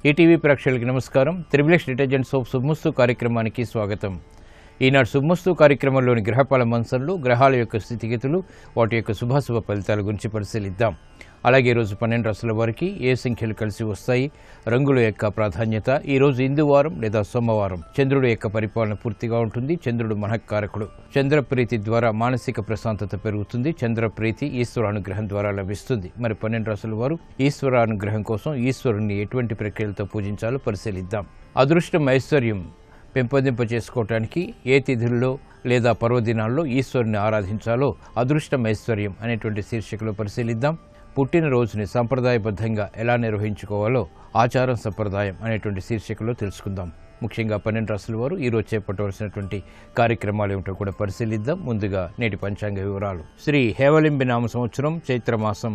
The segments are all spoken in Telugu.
ఈటీవీ ప్రేక్షకులకు నమస్కారం. త్రిబుల్ డిటర్జెంట్ సోప్ శుభమస్తు కార్యక్రమానికి స్వాగతం. ఈనాడు శుభమస్తు కార్యక్రమంలోని గ్రహపాల మంచంలో గ్రహాల యొక్క స్థితిగతులు, వాటి యొక్క శుభాశుభ ఫలితాల గురించి పరిశీలిద్దాం. అలాగే ఈరోజు 12 రాశుల వారికి ఏ సంఖ్యలు కలిసి వస్తాయి, రంగుల యొక్క ప్రాధాన్యత, ఈరోజు ఇందువారం లేదా సోమవారం, చంద్రుడు యొక్క పరిపాలన పూర్తిగా ఉంటుంది. చంద్రుడు మనఃకారకుడు. చంద్రప్రీతి ద్వారా మానసిక ప్రశాంతత పెరుగుతుంది. చంద్రప్రీతి ఈశ్వరానుగ్రహం ద్వారా లభిస్తుంది. మరి 12 రాశుల వారు ఈశ్వరానుగ్రహం కోసం ఈశ్వరుని ఎటువంటి ప్రక్రియలతో పూజించాలో పరిశీలిద్దాం. అదృష్టం, ఐశ్వర్యం పెంపొందింప చేసుకోవటానికి ఏ తిథుల్లో లేదా పర్వదినాల్లో ఈశ్వరుని ఆరాధించాలో అదృష్టం, ఐశ్వర్యం అనేటువంటి శీర్షికలో పరిశీలిద్దాం. పుట్టినరోజుని సంప్రదాయబద్ధంగా ఎలా నిర్వహించుకోవాలో ఆచారం, సంప్రదాయం అనేటువంటి శీర్షికలో తెలుసుకుందాం. ముఖ్యంగా 12 రాశుల వారు ఈరోజు చేపట్టవలసినటువంటి కార్యక్రమాలు ఏమిటో కూడా పరిశీలిద్దాం. ముందుగా నేటి పంచాంగ వివరాలు. శ్రీ హేవలింబి నామ సంవత్సరం, చైత్రమాసం,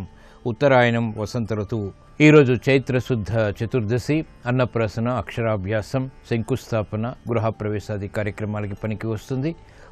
ఉత్తరాయణం, వసంత ఋతువు. ఈరోజు చైత్రశుద్ధ చతుర్దశి, అన్నప్రాసన, అక్షరాభ్యాసం, శంకుస్థాపన, గృహప్రవేశాది కార్యక్రమాలకి పనికి వస్తుంది.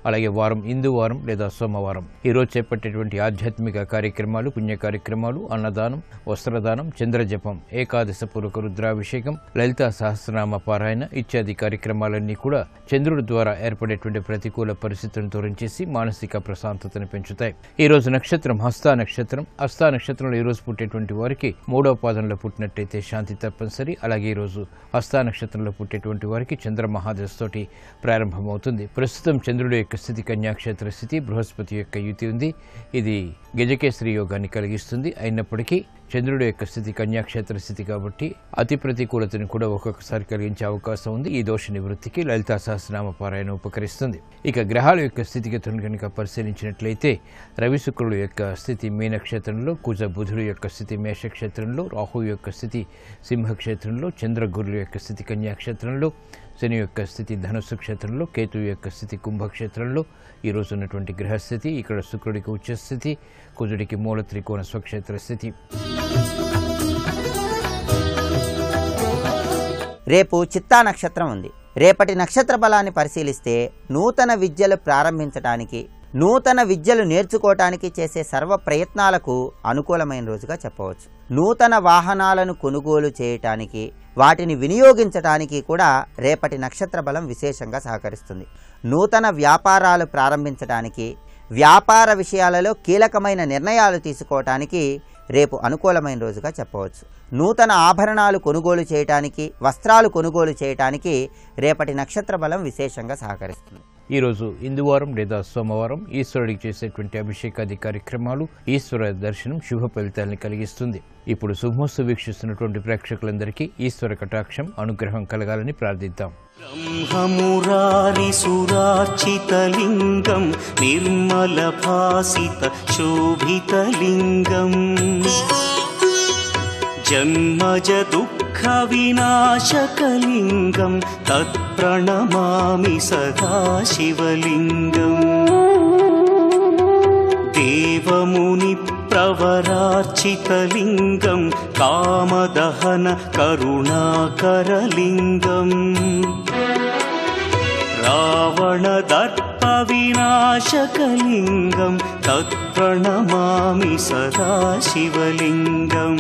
అలాగే వారం ఇందువారం లేదా సోమవారం. ఈరోజు చేపట్టేటువంటి ఆధ్యాత్మిక కార్యక్రమాలు, పుణ్య కార్యక్రమాలు, అన్నదానం, వస్త్రదానం, చంద్రజపం, ఏకాదశ పూర్వక రుద్రాభిషేకం, లలితా సహస్రనామ పారాయణ ఇత్యాది కార్యక్రమాలన్నీ కూడా చంద్రుడి ద్వారా ఏర్పడేటువంటి ప్రతికూల పరిస్థితులను తొలగించేసి మానసిక ప్రశాంతతను పెంచుతాయి. ఈ రోజు నక్షత్రం హస్తా నక్షత్రం. హస్తా నక్షత్రంలో ఈ రోజు పుట్టేటువంటి వారికి 3వ పాదంలో పుట్టినట్టయితే శాంతి తప్పనిసరి. అలాగే ఈరోజు హస్తా నక్షత్రంలో పుట్టేటువంటి వారికి చంద్ర మహాదశతోటి ప్రారంభమవుతుంది. ప్రస్తుతం చంద్రుడి యొక్క స్థితి కన్యాక్షేత్ర స్థితి, బృహస్పతి యొక్క యుతి ఉంది. ఇది గజకేసరి యోగాన్ని కలిగిస్తుంది. అయినప్పటికీ చంద్రుడి యొక్క స్థితి కన్యాక్షేత్ర స్థితి కాబట్టి అతి ప్రతికూలతను కూడా ఒక్కొక్కసారి కలిగించే అవకాశం ఉంది. ఈ దోష నివృత్తికి లలితా సహస్రనామ పారాయణ ఉపకరిస్తుంది. ఇక గ్రహాల యొక్క స్థితిగతులను కనుక పరిశీలించినట్లయితే రవి శుక్రుడు యొక్క స్థితి మీనక్షేత్రంలో, కుజ బుధుడు యొక్క స్థితి మేషక్షేత్రంలో, రాహు యొక్క స్థితి సింహక్షేత్రంలో, చంద్ర గురుల యొక్క స్థితి కన్యాక్షేత్రంలో, శని యొక్క స్థితి ధనుస్సు క్షేత్రంలో, కేతు యొక్క స్థితి కుంభక్షేత్రంలో ఈరోజు ఉన్నటువంటి గ్రహస్థితి. ఇక్కడ శుక్రుడికి ఉచ్చస్థితి, కుజుడికి మూల త్రికోణ స్వక్షేత్ర స్థితి. రేపు చిత్తా నక్షత్రం ఉంది. రేపటి నక్షత్ర బలాన్ని పరిశీలిస్తే నూతన విద్యలు ప్రారంభించడానికి, నూతన విద్యలు నేర్చుకోవటానికి చేసే సర్వ ప్రయత్నాలకు అనుకూలమైన రోజుగా చెప్పవచ్చు. నూతన వాహనాలను కొనుగోలు చేయటానికి, వాటిని వినియోగించటానికి కూడా రేపటి నక్షత్ర బలం విశేషంగా సహకరిస్తుంది. నూతన వ్యాపారాలు ప్రారంభించడానికి, వ్యాపార విషయాలలో కీలకమైన నిర్ణయాలు తీసుకోవటానికి రేపు అనుకూలమైన రోజుగా చెప్పవచ్చు. నూతన ఆభరణాలు కొనుగోలు చేయటానికి, వస్త్రాలు కొనుగోలు చేయటానికి రేపటి నక్షత్ర బలం విశేషంగా సహకరిస్తుంది. ఈరోజు ఇందువారం లేదా సోమవారం ఈశ్వరుడికి చేసేటువంటి అభిషేకాది కార్యక్రమాలు, ఈశ్వర దర్శనం శుభ ఫలితాలను కలిగిస్తుంది. ఇప్పుడు శుభమస్తు వీక్షిస్తున్నటువంటి ప్రేక్షకులందరికీ ఈశ్వర కటాక్షం, అనుగ్రహం కలగాలని ప్రార్థిద్దాం. బ్రహ్మమురారి సురార్చితలింగం, నిర్మల భాసిత శోభితలింగం, జన్మజ దుఃఖ వినాశకలింగం, తత్ప్రణమామి సదా శివలింగం. దేవముని ప్రవరార్చితలింగం, కామదహన కరుణాకరలింగం, రావణ దర్ప వినాశకలింగం, తత్ప్రణమామి సదా శివలింగం.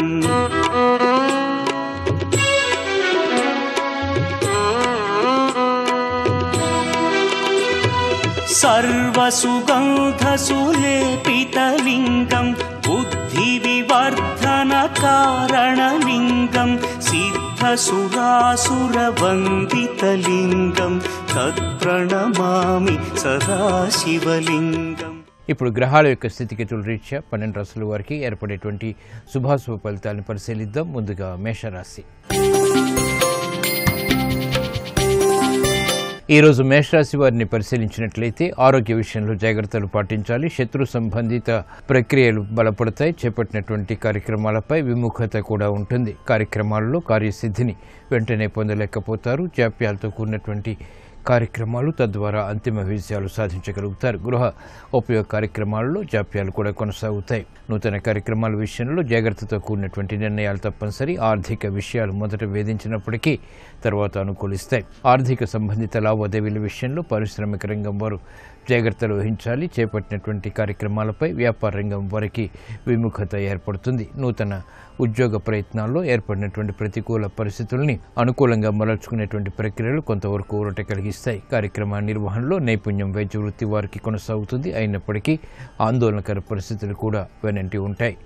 సర్వసుగంధసులేపితలింగం, బుద్ధివివర్ధన కారణలింగం, సిద్ధసురాసురవందితలింగం, తత్ప్రణమామి సదా శివలింగం. ఇప్పుడు గ్రహాల యొక్క స్థితిగతుల రీత్యా 12 రాశుల వారికి ఏర్పడేటువంటి శుభాశుభ ఫలితాలను పరిశీలిద్దాం. ముందుగా మేషరాశి. ఈరోజు మేషరాశి వారిని పరిశీలించినట్లయితే ఆరోగ్య విషయంలో జాగ్రత్తలు పాటించాలి. శత్రు సంబంధిత ప్రక్రియలు బలపడతాయి. చేపట్టినటువంటి కార్యక్రమాలపై విముఖత కూడా ఉంటుంది. కార్యక్రమాలలో కార్యసిద్ధిని వెంటనే పొందలేకపోతారు. జాప్యాలతో కూడినటువంటి కార్యక్రమాలు తద్వారా అంతిమ విజయాలు సాధించగలుగుతారు. గృహ ఉపయోగ కార్యక్రమాల్లో జాప్యాలు కూడా కొనసాగుతాయి. నూతన కార్యక్రమాల విషయంలో జాగ్రత్తతో కూడినటువంటి నిర్ణయాలు తప్పనిసరి. ఆర్థిక విషయాలు మొదట వేధించినప్పటికీ తర్వాత అనుకూలిస్తాయి. ఆర్థిక సంబంధిత లావాదేవీల విషయంలో పారిశ్రామిక రంగం వారు జాగ్రత్తలు వహించాలి. చేపట్టినటువంటి కార్యక్రమాలపై వ్యాపార రంగం వారికి విముఖత ఏర్పడుతుంది. నూతన ఉద్యోగ ప్రయత్నాల్లో ఏర్పడినటువంటి ప్రతికూల పరిస్థితుల్ని అనుకూలంగా మలర్చుకునేటువంటి ప్రక్రియలు కొంతవరకు ఊరట కలిగిస్తాయి. కార్యక్రమ నిర్వహణలో నైపుణ్యం వైద్య వృత్తి వారికి కొనసాగుతుంది. అయినప్పటికీ ఆందోళనకర పరిస్థితులు కూడా వెనంటి ఉంటాయి.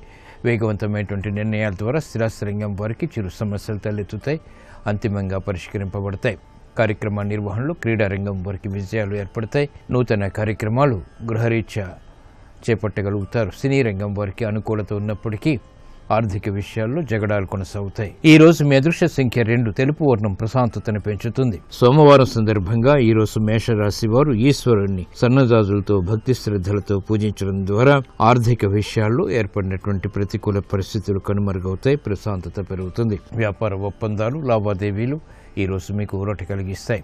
వేగవంతమైనటువంటి నిర్ణయాల ద్వారా స్థిరాస్తి రంగం వారికి చిరు సమస్యలు తలెత్తుతాయి, అంతిమంగా పరిష్కరింపబడతాయి. కార్యక్రమ నిర్వహణలో క్రీడా రంగం వారికి విజయాలు ఏర్పడతాయి. నూతన కార్యక్రమాలు గృహరీత్యా చేపట్టగలుగుతారు. సినీ రంగం వారికి అనుకూలత ఉన్నప్పటికీ ఆర్థిక విషయాల్లో జగడాలు కొనసాగుతాయి. ఈ రోజు మీ అదృష్ట సంఖ్య 2. తెలుపు వర్ణం ప్రశాంతతను పెంచుతుంది. సోమవారం సందర్భంగా ఈ రోజు మేషరాశి వారు ఈశ్వరుణ్ణి సన్నజాజులతో భక్తి శ్రద్ధలతో పూజించడం ద్వారా ఆర్థిక విషయాల్లో ఏర్పడినటువంటి ప్రతికూల పరిస్థితులు కనుమరుగవుతాయి, ప్రశాంతత పెరుగుతుంది. వ్యాపార ఒప్పందాలు, లావాదేవీలు ఈ రోజు మీకు ఊరట కలిగిస్తాయి.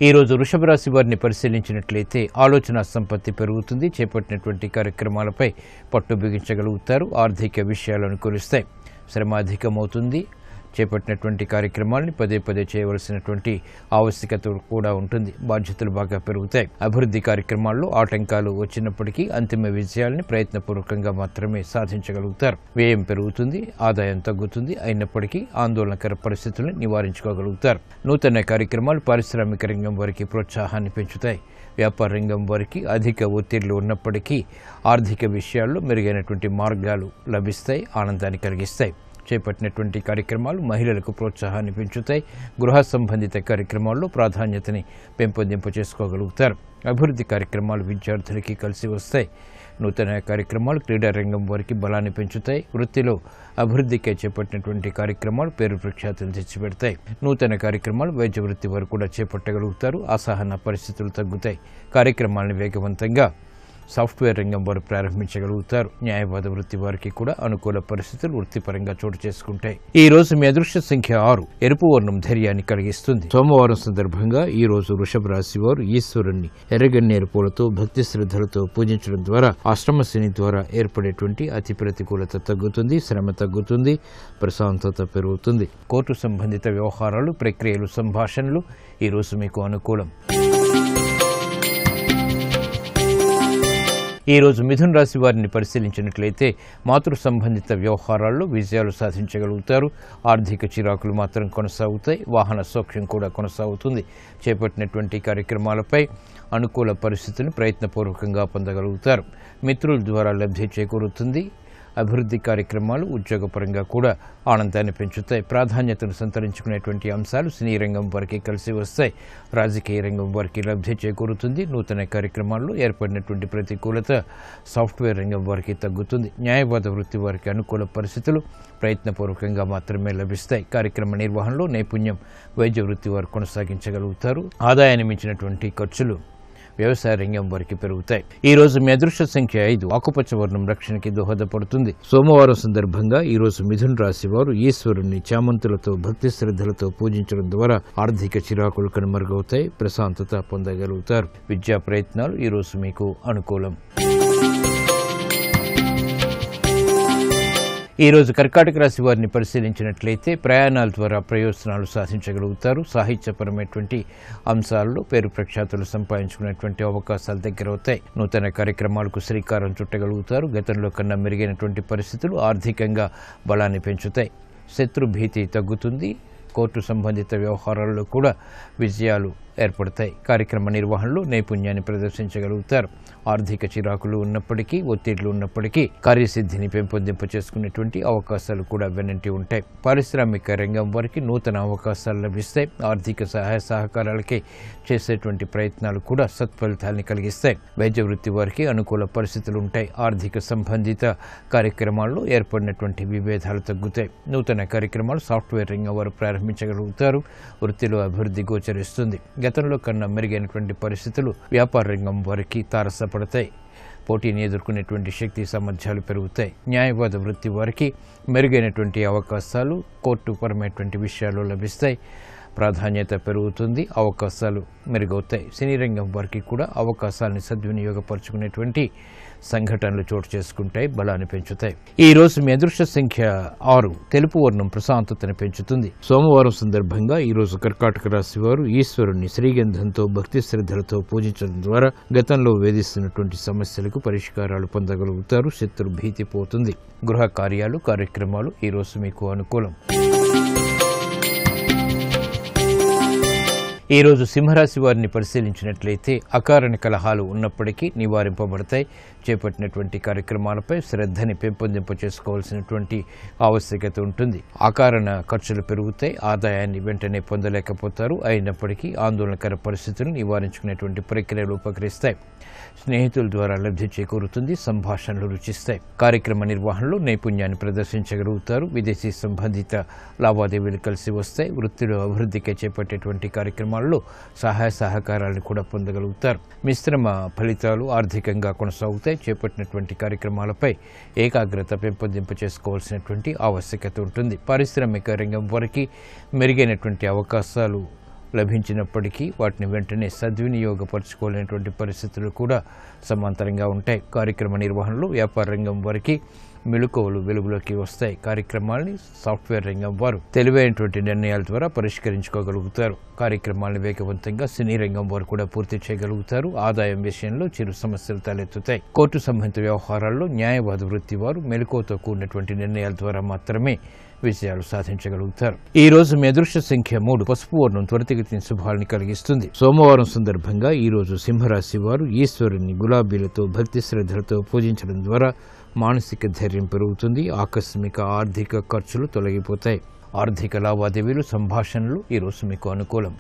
ఈ రోజు వృషభ రాశి వారిని పరిశీలించినట్లయితే ఆలోచన సంపత్తి పెరుగుతుంది. చేపట్టినటువంటి కార్యక్రమాలపై పట్టు బిగించగలుగుతారు. ఆర్థిక విషయాలు అనుకూలిస్తాయి. శ్రమ అధికమవుతుంది. చేపట్టినటువంటి కార్యక్రమాలని పదే పదే చేయవలసినటువంటి ఆవశ్యకత కూడా ఉంటుంది. బాధ్యతలు బాగా పెరుగుతాయి. అభివృద్ధి కార్యక్రమాల్లో ఆటంకాలు వచ్చినప్పటికీ అంతిమ విజయాల్ని ప్రయత్నపూర్వకంగా మాత్రమే సాధించగలుగుతారు. వ్యయం పెరుగుతుంది, ఆదాయం తగ్గుతుంది. అయినప్పటికీ ఆందోళనకర పరిస్థితులను నివారించుకోగలుగుతారు. నూతన కార్యక్రమాలు పారిశ్రామిక రంగం వారికి ప్రోత్సాహాన్ని పెంచుతాయి. వ్యాపార రంగం వారికి అధిక ఒత్తిళ్లు ఉన్నప్పటికీ ఆర్థిక విషయాల్లో మెరుగైనటువంటి మార్గాలు లభిస్తాయి, ఆనందాన్ని కలిగిస్తాయి. చేపట్టినటువంటి కార్యక్రమాలు మహిళలకు ప్రోత్సాహాన్ని పెంచుతాయి. గృహ సంబంధిత కార్యక్రమాల్లో ప్రాధాన్యతని పెంపొందింపు చేసుకోగలుగుతారు. అభివృద్ధి కార్యక్రమాలు విద్యార్థులకి కలిసి వస్తాయి. నూతన కార్యక్రమాలు క్రీడా రంగం వారికి బలాన్ని పెంచుతాయి. వృత్తిలో అభివృద్ధికే చేపట్టినటువంటి కార్యక్రమాలు పేరు ప్రఖ్యాతులు తెచ్చిపెడతాయి. నూతన కార్యక్రమాలు వైద్య వృత్తి వారు కూడా చేపట్టగలుగుతారు. అసహన పరిస్థితులు తగ్గుతాయి. కార్యక్రమాలను వేగవంతంగా సాఫ్ట్వేర్ రంగం వారు ప్రారంభించగలుగుతారు. న్యాయవాద వృత్తి వారికి కూడా అనుకూల పరిస్థితులు వృత్తిపరంగా చోటు చేసుకుంటాయి. ఈ రోజు మీ అదృష్ట సంఖ్య 6. ఎరుపు వర్ణం ధైర్యాన్ని కలిగిస్తుంది. సోమవారం సందర్భంగా ఈ రోజు వృషభ రాశి వారు ఈశ్వరుణ్ణి ఎర్రగన్నేరు పూలతో భక్తి శ్రద్ధలతో పూజించడం ద్వారా అష్టమ శని ద్వారా ఏర్పడేటువంటి అతి ప్రతికూలత తగ్గుతుంది, శ్రమ తగ్గుతుంది, ప్రశాంతత పెరుగుతుంది. కోర్టు సంబంధిత వ్యవహారాలు, ప్రక్రియలు, సంభాషణలు ఈ రోజు మీకు అనుకూలం. ఈ రోజు మిథున రాశి వారిని పరిశీలించినట్లయితే మాతృ సంబంధిత వ్యవహారాల్లో విజయాలు సాధించగలుగుతారు. ఆర్థిక చిరాకులు మాత్రం కొనసాగుతాయి. వాహన సౌఖ్యం కూడా కొనసాగుతుంది. చేపట్టినటువంటి కార్యక్రమాలపై అనుకూల పరిస్థితులను ప్రయత్నపూర్వకంగా పొందగలుగుతారు. మిత్రుల ద్వారా లబ్ధి చేకూరుతుంది. అభివృద్ధి కార్యక్రమాలు ఉద్యోగపరంగా కూడా ఆనందాన్ని పెంచుతాయి. ప్రాధాన్యతను సంతరించుకునేటువంటి అంశాలు సినీ రంగం వారికి కలిసి వస్తాయి. రాజకీయ రంగం వారికి లబ్ధి చేకూరుతుంది. నూతన కార్యక్రమాల్లో ఏర్పడినటువంటి ప్రతికూలత సాఫ్ట్వేర్ రంగం వారికి తగ్గుతుంది. న్యాయవాద వృత్తి వారికి అనుకూల పరిస్థితులు ప్రయత్నపూర్వకంగా మాత్రమే లభిస్తాయి. కార్యక్రమ నిర్వహణలో నైపుణ్యం వైద్య వృత్తి వారు కొనసాగించగలుగుతారు. ఆదాయాన్ని మించినటువంటి ఖర్చులు వ్యవసాయ రంగం వారికి పెరుగుతాయి. ఈ రోజు మీ అదృష్ట సంఖ్య 5. ఆకుపచ్చ వర్ణం రక్షణకి దోహదపడుతుంది. సోమవారం సందర్భంగా ఈ రోజు మిథున రాశి వారు ఈశ్వరుణ్ణి చామంతులతో భక్తి శ్రద్ధలతో పూజించడం ద్వారా ఆర్థిక చిరాకులు కనుమరుగవుతాయి, ప్రశాంతత పొందగలుగుతారు. విద్యా ప్రయత్నాలు ఈ రోజు మీకు అనుకూలం. ఈ రోజు కర్కాటక రాశి వారిని పరిశీలించినట్లయితే ప్రయాణాల ద్వారా ప్రయోజనాలు సాధించగలుగుతారు. సాహిత్యపరమైనటువంటి అంశాల్లో పేరు ప్రఖ్యాతులు సంపాదించుకునేటువంటి అవకాశాలు దగ్గరవుతాయి. నూతన కార్యక్రమాలకు శ్రీకారం చుట్టగలుగుతారు. గతంలో కన్నా మెరుగైనటువంటి పరిస్థితులు ఆర్థికంగా బలాన్ని పెంచుతాయి. శత్రు భీతి తగ్గుతుంది. కోర్టు సంబంధిత వ్యవహారాల్లో కూడా విజయాలు ఏర్పడతాయి. కార్యక్రమ నిర్వహణలో నైపుణ్యాన్ని ప్రదర్శించగలుగుతారు. ఆర్థిక చిరాకులు ఉన్నప్పటికీ, ఒత్తిళ్లు ఉన్నప్పటికీ కార్యసిద్ధిని పెంపొందింప చేసుకునేటువంటి అవకాశాలు కూడా వెనంటి ఉంటాయి. పారిశ్రామిక రంగం వారికి నూతన అవకాశాలు లభిస్తాయి. ఆర్థిక సహాయ సహకారాలకి చేసేటువంటి ప్రయత్నాలు కూడా సత్ఫలితాన్ని కలిగిస్తాయి. వైద్య వృత్తి వారికి అనుకూల పరిస్థితులు ఉంటాయి. ఆర్థిక సంబంధిత కార్యక్రమాల్లో ఏర్పడినటువంటి విభేదాలు తగ్గుతాయి. నూతన కార్యక్రమాలు సాఫ్ట్వేర్ రంగం వారు ప్రారంభించగలుగుతారు. వృత్తిలో అభివృద్ధి గోచరిస్తుంది. గతంలో కన్నా మెరుగైనటువంటి పరిస్థితులు వ్యాపార రంగం వారికి తారసపడతాయి. పోటీని ఎదుర్కొనేటువంటి శక్తి సామర్థ్యాలు పెరుగుతాయి. న్యాయవాద వృత్తి వారికి మెరుగైనటువంటి అవకాశాలు కోర్టు పరమైనటువంటి విషయాలు లభిస్తాయి. ప్రాధాన్యత పెరుగుతుంది, అవకాశాలు మెరుగవుతాయి. సినీ రంగం వారికి కూడా అవకాశాలను సద్వినియోగపరుచుకునేటువంటి సంఘటనలు చోటు చేసుకుంటాయి, బలాన్ని పెంచుతాయి. ఈ రోజు మీ అదృష్ట సంఖ్య 6. తెలుపు వర్ణం ప్రశాంతతను పెంచుతుంది. సోమవారం సందర్భంగా ఈ రోజు కర్కాటక రాశి వారు ఈశ్వరుణ్ణి శ్రీగంధంతో భక్తి శ్రద్ధలతో పూజించడం ద్వారా గతంలో వేధిస్తున్నటువంటి సమస్యలకు పరిష్కారాలు పొందగలుగుతారు. శత్రు భీతి పోతుంది. గృహ కార్యాలు, కార్యక్రమాలు ఈ రోజు మీకు అనుకూలం. ఈ రోజు సింహరాశి వారిని పరిశీలించినట్లయితే అకారణ కలహాలు ఉన్నప్పటికీ నివారింపబడతాయి. చేపట్టినటువంటి కార్యక్రమాలపై శ్రద్ధని పెంపొందింప చేసుకోవాల్సినటువంటి ఆవశ్యకత ఉంటుంది. అకారణ ఖర్చులు పెరుగుతాయి, ఆదాయాన్ని వెంటనే పొందలేకపోతారు. అయినప్పటికీ ఆందోళనకర పరిస్థితులను నివారించుకునేటువంటి ప్రక్రియలు ఉపకరిస్తాయి. స్నేహితుల ద్వారా లబ్ధి చేకూరుతుంది. సంభాషణలు రుచిస్తాయి. కార్యక్రమ నిర్వహణలో నైపుణ్యాన్ని ప్రదర్శించగలుగుతారు. విదేశీ సంబంధిత లావాదేవీలు కలిసి వస్తాయి. వృత్తిలో అభివృద్ధికి చేపట్టేటువంటి కార్యక్రమాల్లో సహాయ సహకారాలను కూడా పొందగలుగుతారు. మిశ్రమ ఫలితాలు ఆర్థికంగా కొనసాగుతాయి. చేపట్టినటువంటి కార్యక్రమాలపై ఏకాగ్రత పెంపొందింప చేసుకోవాల్సినటువంటి ఆవశ్యకత ఉంటుంది. పారిశ్రామిక రంగం వరకు మెరుగైనటువంటి అవకాశాలు లభించినప్పటికీ వాటిని వెంటనే సద్వినియోగపరచుకోలేనటువంటి పరిస్థితులు కూడా సమాంతరంగా ఉంటాయి. కార్యక్రమ నిర్వహణలో వ్యాపార రంగం వారికి మెళుకువలు వెలుగులోకి వస్తాయి. కార్యక్రమాలని సాఫ్ట్వేర్ రంగం వారు తెలివైనటువంటి నిర్ణయాల ద్వారా పరిష్కరించుకోగలుగుతారు. కార్యక్రమాలను వేగవంతంగా సినీ రంగం వారు కూడా పూర్తి చేయగలుగుతారు. ఆదాయం విషయంలో చిరు సమస్యలు తలెత్తుతాయి. కోర్టు సంబంధిత వ్యవహారాల్లో న్యాయవాద వృత్తి వారు మెళుకువతో కూడినటువంటి నిర్ణయాల ద్వారా మాత్రమే విజయాలు సాధించగలుగుతారు. ఈ రోజు మీ అదృష్ట సంఖ్య 3. పసుపు వర్ణం త్వరితగతిన శుభాలను కలిగిస్తుంది. సోమవారం సందర్భంగా ఈ రోజు సింహరాశి వారు ఈశ్వరుని గులాబీలతో భక్తి శ్రద్ధలతో పూజించడం ద్వారా మానసిక ధైర్యం పెరుగుతుంది. ఆకస్మిక ఆర్థిక ఖర్చులు తొలగిపోతాయి. ఆర్థిక లావాదేవీలు, సంభాషణలు ఈ రోజు మీకు అనుకూలం.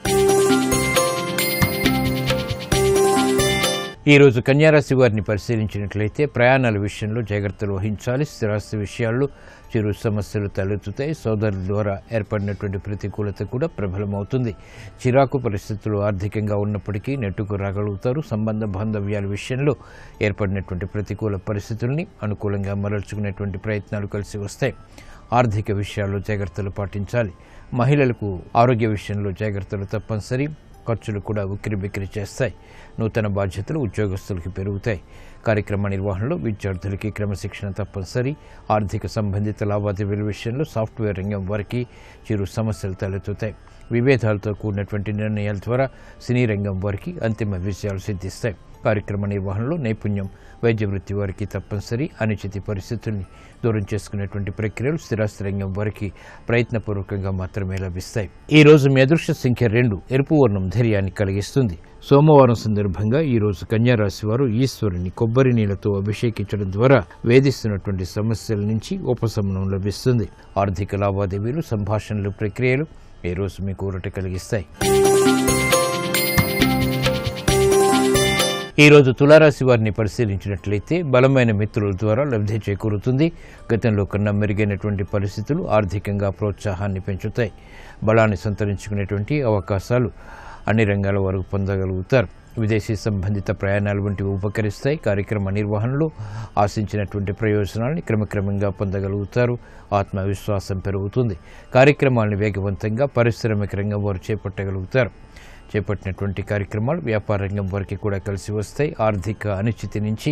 ఈ రోజు కన్యారాశి వారిని పరిశీలించినట్లయితే ప్రయాణాల విషయంలో జాగ్రత్తలు వహించాలి. స్థిరాస్తి విషయాల్లో చిరు సమస్యలు తలెత్తుతాయి. సోదరుల ద్వారా ఏర్పడినటువంటి ప్రతికూలత కూడా ప్రబలమవుతుంది. చిరాకు పరిస్థితులు ఆర్థికంగా ఉన్నప్పటికీ నెట్టుకు రాగలుగుతారు. సంబంధ బాంధవ్యాల విషయంలో ఏర్పడినటువంటి ప్రతికూల పరిస్థితుల్ని అనుకూలంగా మరల్చుకునేటువంటి ప్రయత్నాలు కలిసి వస్తాయి. ఆర్థిక విషయాల్లో జాగ్రత్తలు పాటించాలి. మహిళలకు ఆరోగ్య విషయంలో జాగ్రత్తలు తప్పనిసరి. ఖర్చులు కూడా ఉక్కిరిబిక్కిరి చేస్తాయి. నూతన బాధ్యతలు ఉద్యోగస్తులకి పెరుగుతాయి. కార్యక్రమ నిర్వహణలో విద్యార్థులకి క్రమశిక్షణ తప్పనిసరి. ఆర్థిక సంబంధిత లావాదేవీల విషయంలో సాఫ్ట్వేర్ రంగం వారికి చిరు సమస్యలు తలెత్తుతాయి. విభేదాలతో కూడినటువంటి నిర్ణయాల ద్వారా సినీ రంగం వారికి అంతిమ విజయాలు సిద్ధిస్తాయి. కార్యక్రమ నిర్వహణలో నైపుణ్యం వైద్య వృత్తి వారికి తప్పనిసరి. అనుచిత పరిస్థితుల్ని దూరం చేసుకునేటువంటి ప్రక్రియలు స్థిరాస్తి రంగం వారికి ప్రయత్నపూర్వకంగా మాత్రమే లభిస్తాయి. ఈ రోజు మీ అదృష్ట సంఖ్య 2. ఎరుపు వర్ణం ధైర్యాన్ని కలిగిస్తుంది. సోమవారం సందర్భంగా ఈ రోజు కన్యారాశి వారు ఈశ్వరుని కొబ్బరి నీళ్లతో అభిషేకించడం ద్వారా వేధిస్తున్నటువంటి సమస్యల నుంచి ఉపశమనం లభిస్తుంది. ఆర్థిక లావాదేవీలు, సంభాషణలు, ప్రక్రియలు ఈ రోజు మీకు ఊరట కలిగిస్తాయి. ఈ రోజు తులారాశి వారిని పరిశీలించినట్లయితే బలమైన మిత్రుల ద్వారా లబ్ధి చేకూరుతుంది. గతంలో కన్నా మెరుగైనటువంటి పరిస్థితులు ఆర్థికంగా ప్రోత్సాహాన్ని పెంచుతాయి. బలాన్ని సంతరించుకునేటువంటి అవకాశాలు అన్ని రంగాల వరకు పొందగలుగుతారు. విదేశీ సంబంధిత ప్రయాణాలు వంటివి ఉపకరిస్తాయి. కార్యక్రమ నిర్వహణలో ఆశించినటువంటి ప్రయోజనాన్ని క్రమక్రమంగా పొందగలుగుతారు. ఆత్మవిశ్వాసం పెరుగుతుంది. కార్యక్రమాలను వేగవంతంగా పారిశ్రామిక రంగం వారు చేపట్టగలుగుతారు. చేపట్టినటువంటి కార్యక్రమాలు వ్యాపార రంగం వారికి కూడా కలిసి వస్తాయి. ఆర్థిక అనిశ్చితి నుంచి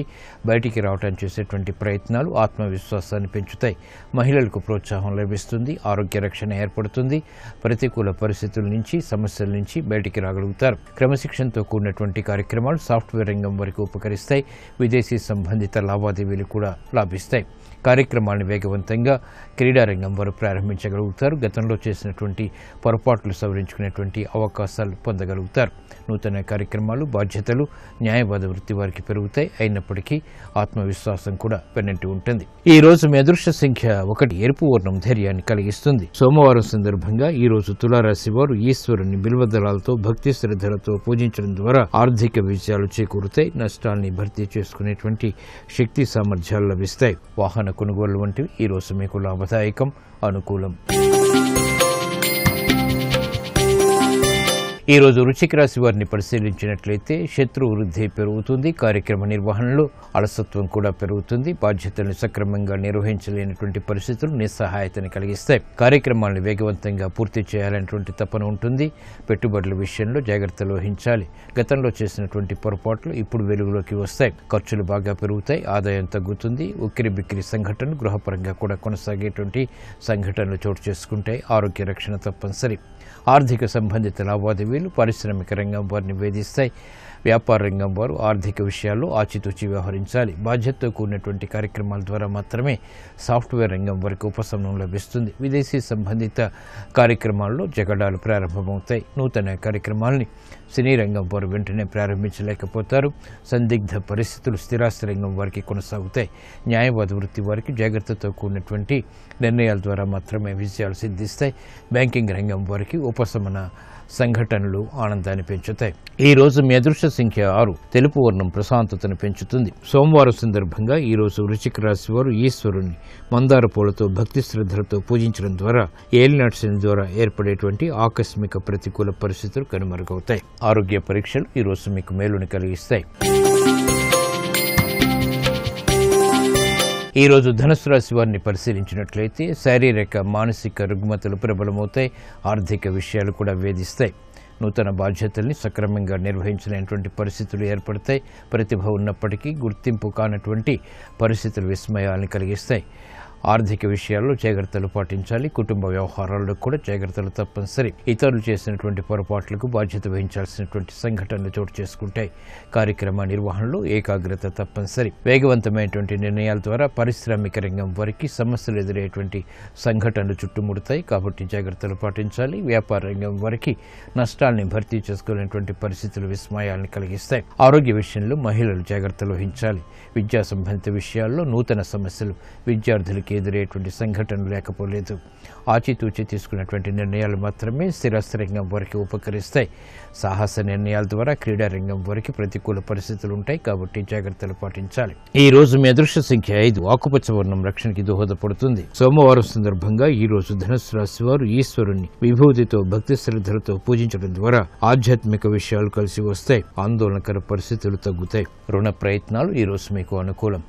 బయటికి రావడానికి చేసేటువంటి ప్రయత్నాలు ఆత్మవిశ్వాసాన్ని పెంచుతాయి. మహిళలకు ప్రోత్సాహం లభిస్తుంది. ఆరోగ్య రక్షణ ఏర్పడుతుంది. ప్రతికూల పరిస్థితుల నుంచి, సమస్యల నుంచి బయటికి రాగలుగుతారు. క్రమశిక్షణతో కూడినటువంటి కార్యక్రమాలు సాఫ్ట్వేర్ రంగం వరకు ఉపకరిస్తాయి. విదేశీ సంబంధిత లావాదేవీలు కూడా లాభిస్తాయి. కార్యక్రమాలను వేగవంతంగా క్రీడారంగం వారు ప్రారంభించగలుగుతారు. గతంలో చేసినటువంటి పొరపాట్లు సవరించుకునేటువంటి అవకాశాలు పొందగలుగుతారు. నూతన కార్యక్రమాలు, బాధ్యతలు న్యాయవాద వృత్తి వారికి పెరుగుతాయి. అయినప్పటికీ ఆత్మవిశ్వాసం కూడా పెన్నట్టు ఉంటుంది. ఈ రోజు మీ అదృష్ట సంఖ్య 1. ఎరుపు వర్ణం ధైర్యాన్ని కలిగిస్తుంది. సోమవారం సందర్భంగా ఈ రోజు తులారాశి వారు ఈశ్వరుని బిల్వదళాలతో భక్తి శ్రద్ధలతో పూజించడం ద్వారా ఆర్థిక విజయాలు చేకూరుతాయి. నష్టాల్ని భర్తీ చేసుకునేటువంటి శక్తి సామర్థ్యాలు లభిస్తాయి. వాహన కొనుగోలు వంటివి ఈ రోజు మీకు లాభదాయకం, అనుకూలం. ఈ రోజు వృశ్చిక రాశి వారిని పరిశీలించినట్లయితే శత్రు వృద్ధి పెరుగుతుంది, కార్యక్రమ నిర్వహణలో అలసత్వం కూడా పెరుగుతుంది, బాధ్యతలను సక్రమంగా నిర్వహించలేనటువంటి పరిస్థితులు నిస్సహాయతని కలిగిస్తాయి. కార్యక్రమాలను వేగవంతంగా పూర్తి చేయాలనేటువంటి తపన ఉంటుంది. పెట్టుబడుల విషయంలో జాగ్రత్తలు వహించాలి. గతంలో చేసినటువంటి పొరపాట్లు ఇప్పుడు వెలుగులోకి వస్తాయి. ఖర్చులు బాగా పెరుగుతాయి, ఆదాయం తగ్గుతుంది. ఉక్కిరి బిక్కిరి సంఘటనలు గృహపరంగా కూడా కొనసాగేటువంటి సంఘటనలు చోటు చేసుకుంటాయి. ఆరోగ్య రక్షణ తప్పనిసరి. ఆర్థిక సంబంధిత లావాదేవీలు పారిశ్రామిక రంగం వారిని వేధిస్తాయి. వ్యాపార రంగం వారు ఆర్థిక విషయాల్లో ఆచితూచి వ్యవహరించాలి. బాధ్యతతో కూడినటువంటి కార్యక్రమాల ద్వారా మాత్రమే సాఫ్ట్వేర్ రంగం వరకు ఉపశమనం లభిస్తుంది. విదేశీ సంబంధిత కార్యక్రమాల్లో జగడాలు ప్రారంభమవుతాయి. నూతన కార్యక్రమాల్ని సినీ రంగం వారు వెంటనే ప్రారంభించలేకపోతారు. సందిగ్ధ పరిస్థితులు స్థిరాస్తి రంగం వారికి కొనసాగుతాయి. న్యాయవాద వృత్తి వారికి జాగ్రత్తతో కూడినటువంటి నిర్ణయాల ద్వారా మాత్రమే విజయాలు సిద్ధిస్తాయి. బ్యాంకింగ్ రంగం వారికి ఉపశమన సంఘటనలు ఆనందాన్ని పెంచుతాయి. ఈ రోజు మీ అదృష్ట సంఖ్య 6. తెలుపు వర్ణం ప్రశాంతతను పెంచుతుంది. సోమవారం సందర్భంగా ఈ రోజు వృశ్చిక రాశి వారు ఈశ్వరుణ్ణి మందార పూలతో భక్తి శ్రద్ధలతో పూజించడం ద్వారా ఏలినాటి శని ద్వారా ఏర్పడేటువంటి ఆకస్మిక ప్రతికూల పరిస్థితులు కనుమరుగవుతాయి. ఆరోగ్య పరీక్షలు ఈ రోజు మీకు మేలుని కలిగిస్తాయి. ఈ రోజు ధనుసు రాశి వారిని పరిశీలించినట్లయితే శారీరక మానసిక రుగ్మతలు ప్రబలమవుతాయి. ఆర్థిక విషయాలు కూడా వేధిస్తాయి. నూతన బాధ్యతల్ని సక్రమంగా నిర్వహించలేనటువంటి పరిస్థితులు ఏర్పడతాయి. ప్రతిభ ఉన్నప్పటికీ గుర్తింపు కానటువంటి పరిస్థితులు విస్మయాలను కలిగిస్తాయి. ఆర్థిక విషయాల్లో జాగ్రత్తలు పాటించాలి. కుటుంబ వ్యవహారాల్లో కూడా జాగ్రత్తలు తప్పనిసరి. ఇతరులు చేసినటువంటి పొరపాట్లకు బాధ్యత వహించాల్సినటువంటి సంఘటనలు చోటు చేసుకుంటాయి. కార్యక్రమ నిర్వహణలో ఏకాగ్రత తప్పనిసరి. వేగవంతమైనటువంటి నిర్ణయాల ద్వారా పారిశ్రామిక రంగం వారికి సమస్యలు ఎదురయ్యేటువంటి సంఘటనలు చుట్టుముడతాయి. కాబట్టి జాగ్రత్తలు పాటించాలి. వ్యాపార రంగం వారికి నష్టాల్ని భర్తీ చేసుకోలేనటువంటి పరిస్థితులు విస్మయాలను కలిగిస్తాయి. ఆరోగ్య విషయంలో మహిళలు జాగ్రత్తలు వహించాలి. విద్యా సంబంధిత విషయాల్లో నూతన సమస్యలు విద్యార్థులకి ఎదురయ్యేటువంటి సంఘటనలు లేకపోలేదు. ఆచితూచి తీసుకున్నటువంటి నిర్ణయాలు మాత్రమే స్థిరాస్తి రంగం వారికి ఉపకరిస్తాయి. సాహస నిర్ణయాల ద్వారా క్రీడా రంగం వారికి ప్రతికూల పరిస్థితులు ఉంటాయి. కాబట్టి జాగ్రత్తలు పాటించాలి. ఈ రోజు మీ అదృష్ట సంఖ్య 5. ఆకుపచ్చ వర్ణం రక్షణకి దోహదపడుతుంది. సోమవారం సందర్భంగా ఈ రోజు ధనుసు రాశి వారు ఈశ్వరుణ్ణి విభూతితో భక్తి శ్రద్ధలతో పూజించడం ద్వారా ఆధ్యాత్మిక విషయాలు కలిసి వస్తాయి. ఆందోళనకర పరిస్థితులు తగ్గుతాయి. రుణ ప్రయత్నాలు ఈ రోజు మీకు అనుకూలం.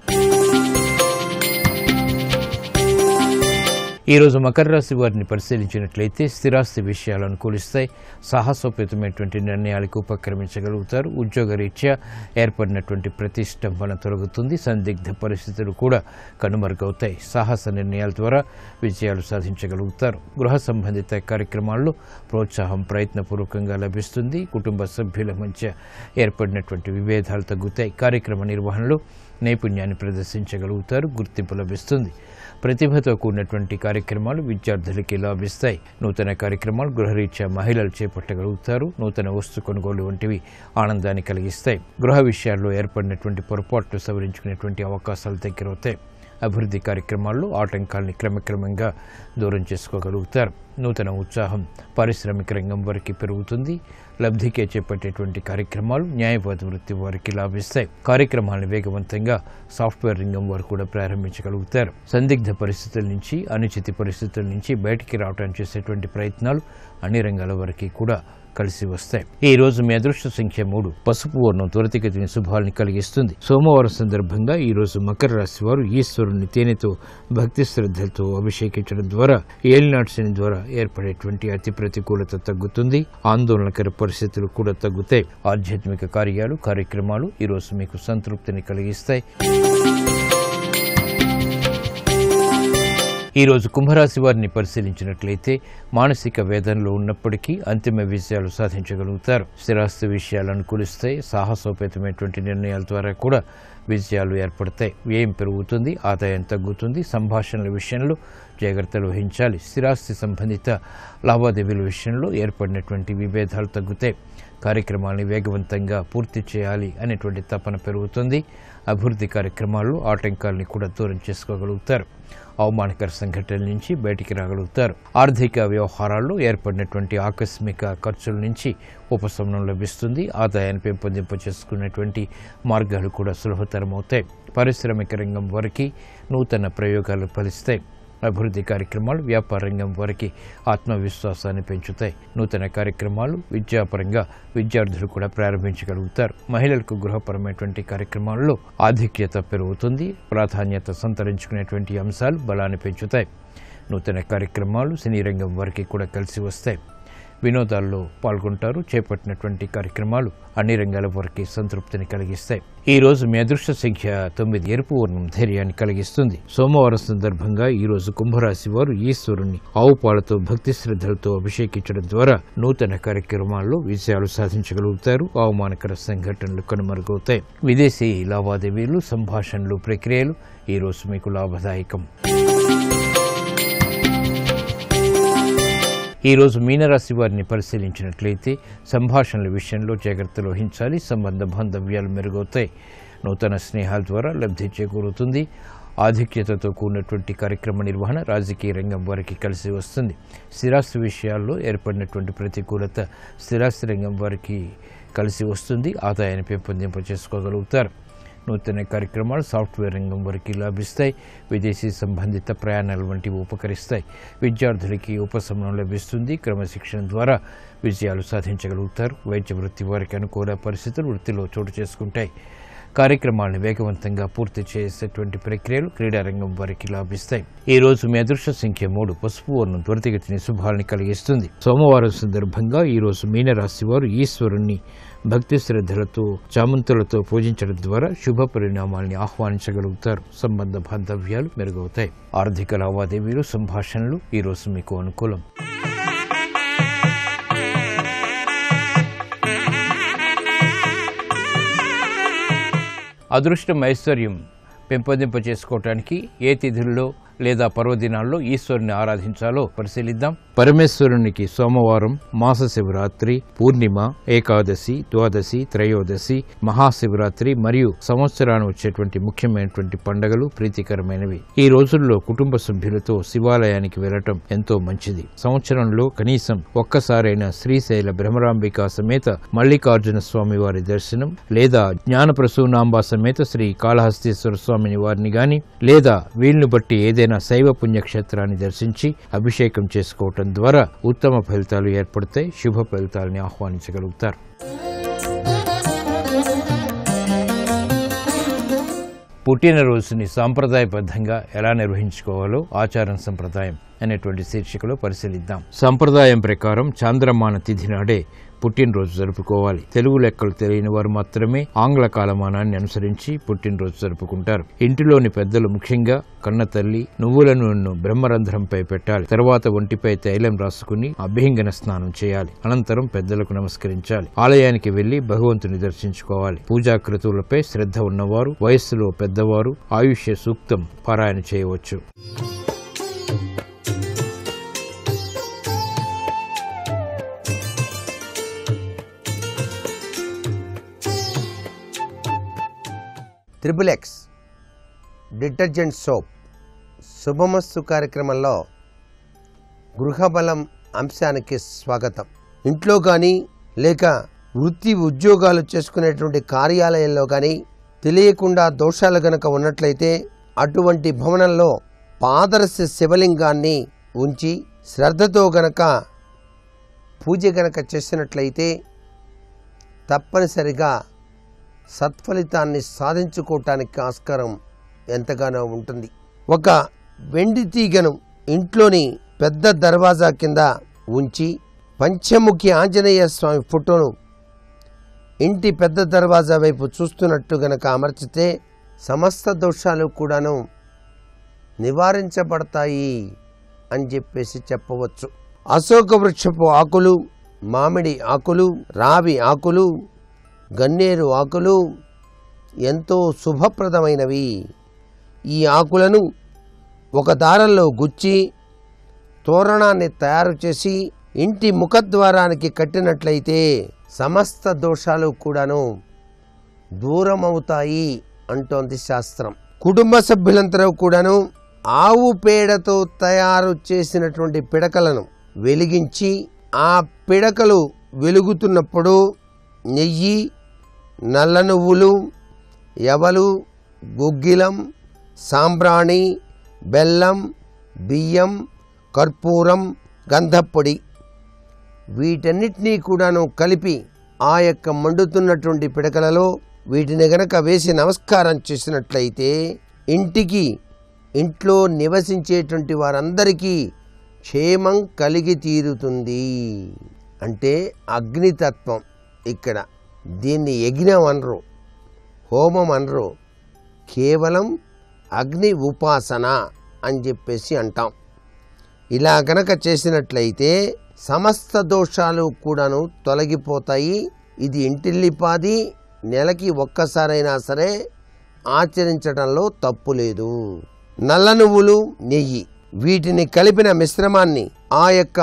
ఈ రోజు మకర రాశి వారిని పరిశీలించినట్లయితే స్థిరాస్తి విషయాలు అనుకూలిస్తాయి. సాహసోపేతమైనటువంటి నిర్ణయాలకు ఉపక్రమించగలుగుతారు. ఉద్యోగరీత్యా ఏర్పడినటువంటి ప్రతిష్టంభన తొలగుతుంది. సందిగ్ధ పరిస్థితులు కూడా కనుమరుగవుతాయి. సాహస నిర్ణయాల ద్వారా విజయాలు సాధించగలుగుతారు. గృహ సంబంధిత కార్యక్రమాల్లో ప్రోత్సాహం ప్రయత్నపూర్వకంగా లభిస్తుంది. కుటుంబ సభ్యుల మధ్య ఏర్పడినటువంటి విభేదాలు తగ్గుతాయి. కార్యక్రమ నిర్వహణలో నైపుణ్యాన్ని ప్రదర్శించగలుగుతారు. గుర్తింపు లభిస్తుంది. ప్రతిభతో కూడినటువంటి కార్యక్రమాలు విద్యార్థులకి లాభిస్తాయి. నూతన కార్యక్రమాలు గృహరీత్యా మహిళలు చేపట్టగలుగుతారు. నూతన వస్తు కొనుగోలు వంటివి ఆనందాన్ని కలిగిస్తాయి. గృహ విషయాల్లో ఏర్పడినటువంటి పొరపాట్లు సవరించుకునేటువంటి అవకాశాలు దగ్గరవుతాయి. అభివృద్ధి కార్యక్రమాల్లో ఆటంకాల్ని క్రమక్రమంగా దూరం చేసుకోగలుగుతారు. నూతన ఉత్సాహం పారిశ్రామిక రంగం వారికి పెరుగుతుంది. లబ్ధికే చేపట్టేటువంటి కార్యక్రమాలు న్యాయవాద వృత్తి వారికి లాభిస్తాయి. కార్యక్రమాలను వేగవంతంగా సాఫ్ట్వేర్ రంగం వారు కూడా ప్రారంభించగలుగుతారు. సందిగ్ధ పరిస్థితుల నుంచి, అనుచిత పరిస్థితుల నుంచి బయటికి రావడానికి చేసేటువంటి ప్రయత్నాలు అన్ని రంగాల వారికి కూడా కలిసి వస్తాయి. ఈ రోజు మీ అదృష్ట సంఖ్య 3. పసుపు వర్ణం త్వరితగతిని శుభాల్ని కలిగిస్తుంది. సోమవారం సందర్భంగా ఈ రోజు మకర రాశి వారు ఈశ్వరుని తేనెతో భక్తి శ్రద్ధలతో అభిషేకించడం ద్వారా ఏలినాటి శని ద్వారా ఏర్పడేటువంటి అతి ప్రతికూలత తగ్గుతుంది. ఆందోళనకర పరిస్థితులు కూడా తగ్గుతాయి. ఆధ్యాత్మిక కార్యక్రమాలు ఈ రోజు మీకు సంతృప్తిని కలిగిస్తాయి. ఈ రోజు కుంభరాశి వారిని పరిశీలించినట్లయితే మానసిక వేదనలో ఉన్నప్పటికీ అంతిమ విజయాలు సాధించగలుగుతారు. స్థిరాస్తి విషయాలు అనుకూలిస్తాయి. సాహసోపేతమైనటువంటి నిర్ణయాల ద్వారా కూడా విజయాలు ఏర్పడతాయి. వ్యయం పెరుగుతుంది, ఆదాయం తగ్గుతుంది. సంభాషణల విషయంలో జాగ్రత్తలు వహించాలి. స్థిరాస్తి సంబంధిత లావాదేవీల విషయంలో ఏర్పడినటువంటి విభేదాలు తగ్గుతాయి. కార్యక్రమాన్ని వేగవంతంగా పూర్తి చేయాలి అనేటువంటి తపన పెరుగుతుంది. అభివృద్ధి కార్యక్రమాల్లో ఆటంకాలని కూడా దూరం చేసుకోగలుగుతారు. అవమానకర సంఘటనల నుంచి బయటికి రాగలుగుతారు. ఆర్థిక వ్యవహారాల్లో ఏర్పడినటువంటి ఆకస్మిక ఖర్చుల నుంచి ఉపశమనం లభిస్తుంది. ఆదాయాన్ని పెంపొందింప చేసుకునేటువంటి మార్గాలు కూడా సులభతరమవుతాయి. పారిశ్రామిక రంగం వారికి నూతన ప్రయోగాలు ఫలిస్తాయి. అభివృద్ధి కార్యక్రమాలు వ్యాపార రంగం వారికి ఆత్మవిశ్వాసాన్ని పెంచుతాయి. నూతన కార్యక్రమాలు విద్యాపరంగా విద్యార్థులు కూడా ప్రారంభించగలుగుతారు. మహిళలకు గృహపరమైనటువంటి కార్యక్రమాల్లో ఆధిక్యత పెరుగుతుంది. ప్రాధాన్యత సంతరించుకునేటువంటి అంశాలు బలాన్ని పెంచుతాయి. నూతన కార్యక్రమాలు సినీ రంగం వారికి కూడా కలిసి వస్తాయి. వినోదాల్లో పాల్గొంటారు. చేపట్టినటువంటి కార్యక్రమాలు అన్ని రంగాల వారికి సంతృప్తిని కలిగిస్తాయి. ఈ రోజు మీ అదృష్ట సంఖ్య 9. ఎరుపు వర్ణం ధైర్యాన్ని కలిగిస్తుంది. సోమవారం సందర్భంగా ఈ రోజు కుంభరాశి వారు ఈశ్వరుణ్ణి ఆవు పాలతో భక్తి శ్రద్ధలతో అభిషేకించడం ద్వారా నూతన కార్యక్రమాల్లో విజయాలు సాధించగలుగుతారు. అవమానకర సంఘటనలు కనుమరుగవుతాయి. విదేశీ లావాదేవీలు, సంభాషణలు, ప్రక్రియలు ఈ రోజు మీకు లాభదాయకం. ఈ రోజు మీనరాశి వారిని పరిశీలించినట్లయితే సంభాషణల విషయంలో జాగ్రత్తలు వహించాలి. సంబంధ బాంధవ్యాలు మెరుగవుతాయి. నూతన స్నేహాల ద్వారా లబ్ధి చేకూరుతుంది. ఆధిక్యతతో కూడినటువంటి కార్యక్రమ నిర్వహణ రాజకీయ రంగం వారికి కలిసి వస్తుంది. స్థిరాస్తి విషయాల్లో ఏర్పడినటువంటి ప్రతికూలత స్థిరాస్తి రంగం వారికి కలిసి వస్తుంది. ఆదాయాన్ని పెంపొందింపచేసుకోగలుగుతారు. నూతన కార్యక్రమాలు సాఫ్ట్వేర్ రంగం వారికి లాభిస్తాయి. విదేశీ సంబంధిత ప్రయాణాలు వంటివి ఉపకరిస్తాయి. విద్యార్థులకి ఉపశమనం లభిస్తుంది. క్రమశిక్షణ ద్వారా విజయాలు సాధించగలుగుతారు. వైద్య వృత్తి వారికి అనుకూల పరిస్థితులు వృత్తిలో చోటు చేసుకుంటాయి. కార్యక్రమాలను వేగవంతంగా పూర్తి చేసేటువంటి ప్రక్రియలు క్రీడారంగం వారికి లాభిస్తాయి. ఈ రోజు మీ అదృష్ట సంఖ్య 3. పసుపు వర్ణం త్వరితగతిని శుభాలను కలిగిస్తుంది. సోమవారం సందర్భంగా ఈ రోజు మీనరాశి వారు ఈశ్వరుణ్ణి భక్తి శ్రద్ధలతో చామంతులతో పూజించడం ద్వారా శుభ పరిణామాల్ని ఆహ్వానించగలుగుతారు. సంబంధ బాంధవ్యాలు మెరుగవుతాయి. ఆర్థిక లావాదేవీలు, సంభాషణలు ఈ రోజు మీకు అనుకూలం. అదృష్టం, ఐశ్వర్యం పెంపొందింపచేసుకోవటానికి ఏ తిథుల్లో లేదా పర్వదినాల్లో ఈశ్వరుని ఆరాధించాలో పరిశీలిద్దాం. పరమేశ్వరునికి సోమవారం, మాస శివరాత్రి, పూర్ణిమ, ఏకాదశి, ద్వాదశి, త్రయోదశి, మహాశివరాత్రి మరియు సంవత్సరాన్ని వచ్చేటువంటి ముఖ్యమైనటువంటి పండుగలు ప్రీతికరమైనవి. ఈ రోజుల్లో కుటుంబ సభ్యులతో శివాలయానికి వెళ్లటం ఎంతో మంచిది. సంవత్సరంలో కనీసం ఒక్కసారైనా శ్రీశైల భ్రమరాంబిక సమేత మల్లికార్జున స్వామి వారి దర్శనం లేదా జ్ఞానప్రసూనాంబ సమేత శ్రీ కాళహస్తీశ్వర స్వామిని వారిని గాని లేదా వీలును బట్టి ఏదైనా శైవ పుణ్యక్షేత్రాన్ని దర్శించి అభిషేకం చేసుకోవటం ద్వారా ఉత్తమ ఫలితాలు ఏర్పడతాయి. శుభ ఫలితాలని ఆహ్వానించగలుగుతారు. పుట్టినరోజుని సాంప్రదాయబద్ధంగా ఎలా నిర్వహించుకోవాలో ఆచారం సంప్రదాయం అనేటువంటి శీర్షికలో పరిశీలిద్దాం. సంప్రదాయం ప్రకారం చాంద్రమాన తిథి నాడే పుట్టినరోజు జరుపుకోవాలి. తెలుగు లెక్కలు తెలియని వారు మాత్రమే ఆంగ్ల కాలమానాన్ని అనుసరించి పుట్టినరోజు జరుపుకుంటారు. ఇంటిలోని పెద్దలు ముఖ్యంగా కన్న తల్లి నువ్వుల నూనెను బ్రహ్మరంధ్రంపై పెట్టాలి. తర్వాత ఒంటిపై తైలం రాసుకుని అభ్యంగన స్నానం చేయాలి. అనంతరం పెద్దలకు నమస్కరించాలి. ఆలయానికి వెళ్లి భగవంతుని దర్శించుకోవాలి. పూజా క్రతువులపై శ్రద్ధ ఉన్నవారు, వయస్సులో పెద్దవారు ఆయుష్య సూక్తం పారాయణ చేయవచ్చు. XXX డిటర్జెంట్ సోప్ శుభమస్తు కార్యక్రమంలో గృహబలం అంశానికి స్వాగతం. ఇంట్లో కానీ లేక వృత్తి ఉద్యోగాలు చేసుకునేటువంటి కార్యాలయంలో కానీ తెలియకుండా దోషాలు గనక ఉన్నట్లయితే అటువంటి భవనంలో పాదరస్య శివలింగాన్ని ఉంచి శ్రద్ధతో గనక పూజ గనక చేసినట్లయితే తప్పనిసరిగా సత్ఫలితాన్ని సాధించుకోవటానికి ఆస్కారం ఎంతగానో ఉంటుంది. ఒక వెండి తీగను ఇంట్లోని పెద్ద దర్వాజా కింద ఉంచి పంచముఖి ఆంజనేయ స్వామి ఫోటోను ఇంటి పెద్ద దర్వాజా వైపు చూస్తున్నట్టు గనక అమర్చితే సమస్త దోషాలు కూడాను నివారించబడతాయి అని చెప్పేసి చెప్పవచ్చు. అశోక వృక్షపు ఆకులు, మామిడి ఆకులు, రావి ఆకులు, గన్నేరు ఆకులు ఎంతో శుభప్రదమైనవి. ఈ ఆకులను ఒక దారంలో గుచ్చి తోరణాన్ని తయారు చేసి ఇంటి ముఖద్వారానికి కట్టినట్లయితే సమస్త దోషాలు కూడాను దూరమవుతాయి అంటోంది శాస్త్రం. కుటుంబ సభ్యులందరూ కూడాను ఆవు పేడతో తయారు చేసినటువంటి పిడకలను వెలిగించి ఆ పిడకలు వెలుగుతున్నప్పుడు నెయ్యి, నల్ల నువ్వులు, యవలు, గుగ్గిలం, సాంబ్రాణి, బెల్లం, బియ్యం, కర్పూరం, గంధప్పొడి వీటన్నిటినీ కూడాను కలిపి ఆ యొక్క మండుతున్నటువంటి పిడకలలో వీటిని గనక వేసి నమస్కారం చేసినట్లయితే ఇంట్లో నివసించేటువంటి వారందరికీ క్షేమం కలిగి తీరుతుంది. అంటే అగ్నితత్వం. ఇక్కడ దీన్ని యజ్ఞం అనరు, హోమం అనరు, కేవలం అగ్ని ఉపాసన అని చెప్పేసి అంటాం. ఇలా గనక చేసినట్లయితే సమస్త దోషాలు కూడాను తొలగిపోతాయి. ఇది ఇంటిల్లిపాది నెలకి ఒక్కసారైనా సరే ఆచరించడంలో తప్పు లేదు. నల్ల నువ్వులు, నెయ్యి వీటిని కలిపిన మిశ్రమాన్ని ఆ యొక్క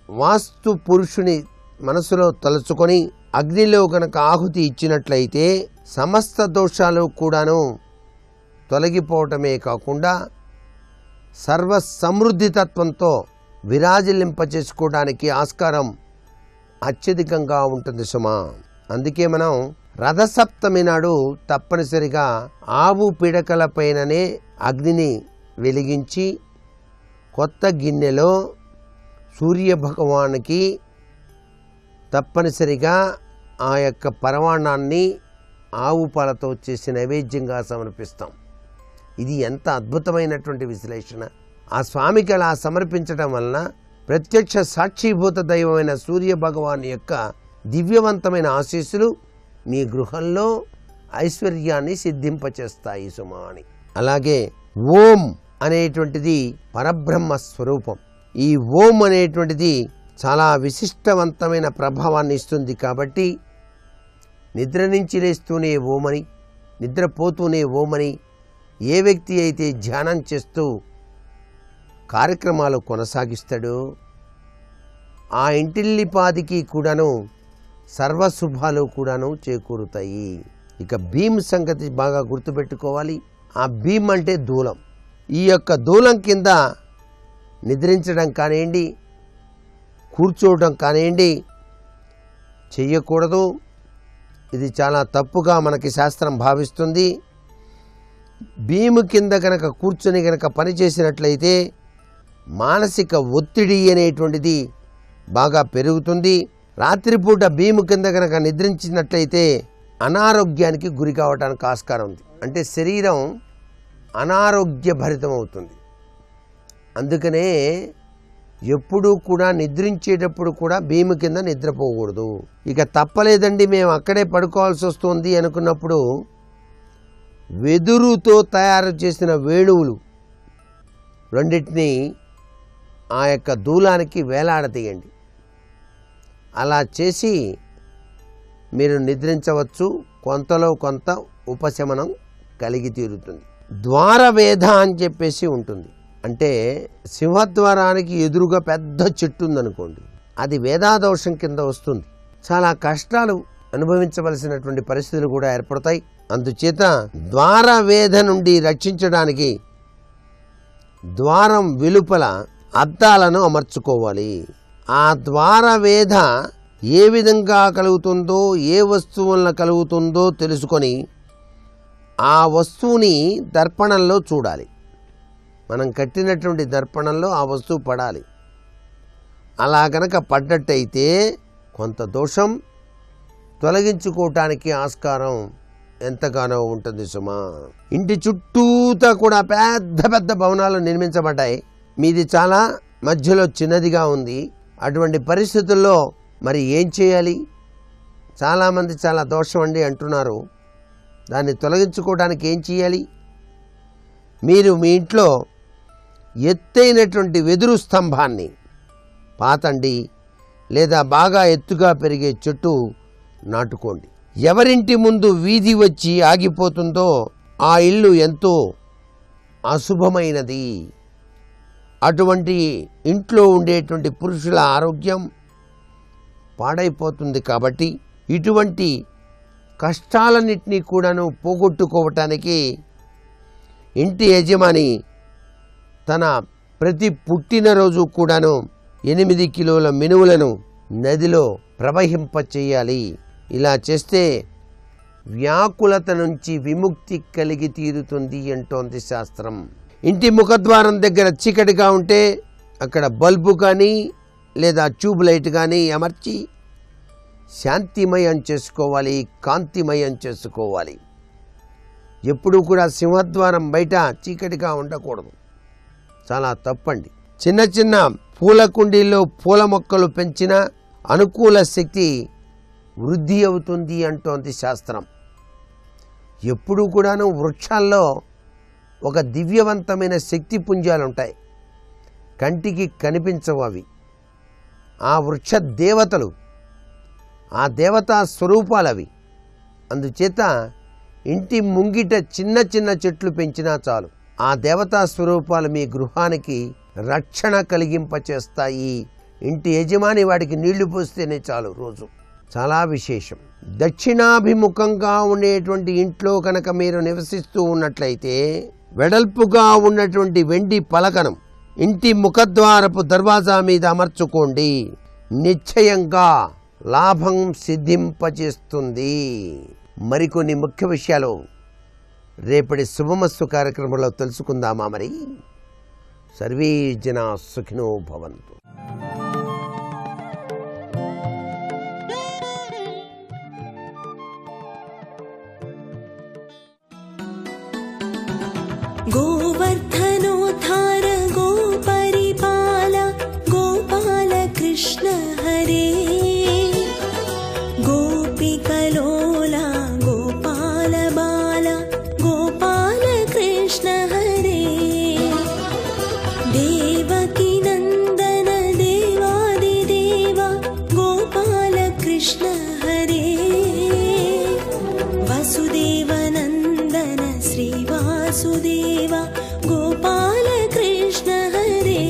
వాస్తు పురుషుని మనసులో తలుచుకొని అగ్నిలో గనక ఆహుతి ఇచ్చినట్లయితే సమస్త దోషాలు కూడాను తొలగిపోవటమే కాకుండా సర్వ సమృద్ధి తత్వంతో విరాజిల్లింపచేసుకోవడానికి ఆస్కారం అత్యధికంగా ఉంటుంది సుమా. అందుకే మనం రథసప్తమి నాడు తప్పనిసరిగా ఆవు పిడకల పైననే అగ్నిని వెలిగించి కొత్త గిన్నెలో సూర్యభగవానికి తప్పనిసరిగా ఆ యొక్క పరమాన్నాన్ని ఆవు పాలతో చేసి నైవేద్యంగా సమర్పిస్తాం. ఇది ఎంత అద్భుతమైనటువంటి విశ్లేషణ. ఆ స్వామికి అలా సమర్పించడం వలన ప్రత్యక్ష సాక్షిభూత దైవమైన సూర్య భగవాన్ యొక్క దివ్యవంతమైన ఆశీస్సులు మీ గృహంలో ఐశ్వర్యాన్ని సిద్ధింపచేస్తాయి సుమా అని. అలాగే ఓం అనేటువంటిది పరబ్రహ్మ స్వరూపం. ఈ ఓం అనేటువంటిది చాలా విశిష్టవంతమైన ప్రభావాన్ని ఇస్తుంది. కాబట్టి నిద్ర నుంచి లేస్తూనే ఓమని, నిద్రపోతూనే ఓమని ఏ వ్యక్తి అయితే ధ్యానం చేస్తూ కార్యక్రమాలు కొనసాగిస్తాడో ఆ ఇంటిల్లిపాదికి కూడాను సర్వశుభాలు కూడాను చేకూరుతాయి. ఇక భీమ్ సంగతి బాగా గుర్తుపెట్టుకోవాలి. ఆ భీమ్ అంటే దూలం. ఈ యొక్క దూలం కింద నిద్రించడం కానివ్వండి, కూర్చోవడం కానివ్వండి చెయ్యకూడదు. ఇది చాలా తప్పుగా మనకి శాస్త్రం భావిస్తుంది. భీము కింద కనుక కూర్చొని కనుక పనిచేసినట్లయితే మానసిక ఒత్తిడి అనేటువంటిది బాగా పెరుగుతుంది. రాత్రిపూట భీము కింద కనుక నిద్రించినట్లయితే అనారోగ్యానికి గురి కావడానికి ఆస్కారం ఉంది. అంటే శరీరం అనారోగ్య భరితం అవుతుంది. అందుకనే ఎప్పుడూ కూడా నిద్రించేటప్పుడు కూడా భీము కింద నిద్రపోకూడదు. ఇక తప్పలేదండి మేము అక్కడే పడుకోవాల్సి వస్తుంది అనుకున్నప్పుడు వెదురుతో తయారు చేసిన వేణువులు రెండింటినీ ఆ యొక్క దూలానికి వేలాడతీయండి. అలా చేసి మీరు నిద్రించవచ్చు. కొంతలో కొంత ఉపశమనం కలిగి తీరుతుంది. ద్వారవేధ అని చెప్పేసి ఉంటుంది. అంటే సింహద్వారానికి ఎదురుగా పెద్ద చెట్టు ఉందనుకోండి, అది వేదాదోషం కింద వస్తుంది. చాలా కష్టాలు అనుభవించవలసినటువంటి పరిస్థితులు కూడా ఏర్పడతాయి. అందుచేత ద్వారవేధ నుండి రక్షించడానికి ద్వారం వెలుపల అద్దాలను అమర్చుకోవాలి. ఆ ద్వారవేధ ఏ విధంగా కలుగుతుందో, ఏ వస్తువు వలన కలుగుతుందో తెలుసుకొని ఆ వస్తువుని దర్పణంలో చూడాలి. మనం కట్టినటువంటి దర్పణంలో ఆ వస్తువు పడాలి. అలా గనక పడ్డట్టయితే కొంత దోషం తొలగించుకోవటానికి ఆస్కారం ఎంతగానో ఉంటుంది సుమా. ఇంటి చుట్టూతా కూడా పెద్ద పెద్ద భవనాలు నిర్మించబడ్డాయి. మీది చాలా మధ్యలో చిన్నదిగా ఉంది. అటువంటి పరిస్థితుల్లో మరి ఏం చేయాలి? చాలామంది చాలా దోషం అండి అంటున్నారు. దాన్ని తొలగించుకోవడానికి ఏం చేయాలి? మీరు మీ ఇంట్లో ఎత్తైనటువంటి వెదురు స్తంభాన్ని పాతండి, లేదా బాగా ఎత్తుగా పెరిగే చెట్టు నాటుకోండి. ఎవరింటి ముందు వీధి వచ్చి ఆగిపోతుందో ఆ ఇల్లు ఎంతో అశుభమైనది. అటువంటి ఇంట్లో ఉండేటువంటి పురుషుల ఆరోగ్యం పాడైపోతుంది. కాబట్టి ఇటువంటి కష్టాలన్నింటినీ కూడాను పోగొట్టుకోవటానికి ఇంటి యజమాని తన ప్రతి పుట్టినరోజు కూడాను 8 కిలోల మినుములను నదిలో ప్రవహింపచేయాలి. ఇలా చేస్తే వ్యాకులత నుంచి విముక్తి కలిగి తీరుతుంది అంటోంది శాస్త్రం. ఇంటి ముఖద్వారం దగ్గర చీకటిగా ఉంటే అక్కడ బల్బు కానీ లేదా ట్యూబ్ లైట్ కానీ అమర్చి శాంతిమయం చేసుకోవాలి, కాంతిమయం చేసుకోవాలి. ఎప్పుడూ కూడా సింహద్వారం బయట చీకటిగా ఉండకూడదు, చాలా తప్పండి. చిన్న చిన్న పూల కుండీల్లో పూల మొక్కలు పెంచిన అనుకూల శక్తి వృద్ధి అవుతుంది అంటోంది శాస్త్రం. ఎప్పుడూ కూడాను వృక్షాల్లో ఒక దివ్యవంతమైన శక్తి పుంజాలు ఉంటాయి, కంటికి కనిపించవు అవి. ఆ వృక్ష దేవతలు, ఆ దేవతా స్వరూపాలు అవి. అందుచేత ఇంటి ముంగిట చిన్న చిన్న చెట్లు పెంచినా చాలు, ఆ దేవతా స్వరూపాలు మీ గృహానికి రక్షణ కలిగింపచేస్తాయి. ఇంటి యజమాని వాడికి నీళ్లు పోస్తేనే చాలు రోజు. చాలా విశేషం. దక్షిణాభిముఖంగా ఉండేటువంటి ఇంట్లో కనుక మీరు నివసిస్తూ ఉన్నట్లయితే వెడల్పుగా ఉన్నటువంటి వెండి పలకనం ఇంటి ముఖద్వారపు దర్వాజా మీద అమర్చుకోండి. నిశ్చయంగా లాభం సిద్ధింపజేస్తుంది. మరికొన్ని ముఖ్య విషయాలు రేపటి శుభమస్తు కార్యక్రమంలో తెలుసుకుందామా? మరి సర్వే జనా సుఖినో భవంతు. गोवर्धनोद्धार गोपरिपाल गोपाल कृष्ण हरे गोपिकलोला गोपाल बाल गोपाल कृष्ण हरे देवकी नन्दन देवादिदेव गोपाल कृष्ण हरे वसुदेव नन्दन श्रीवासुदेव गोपाल कृष्ण हरे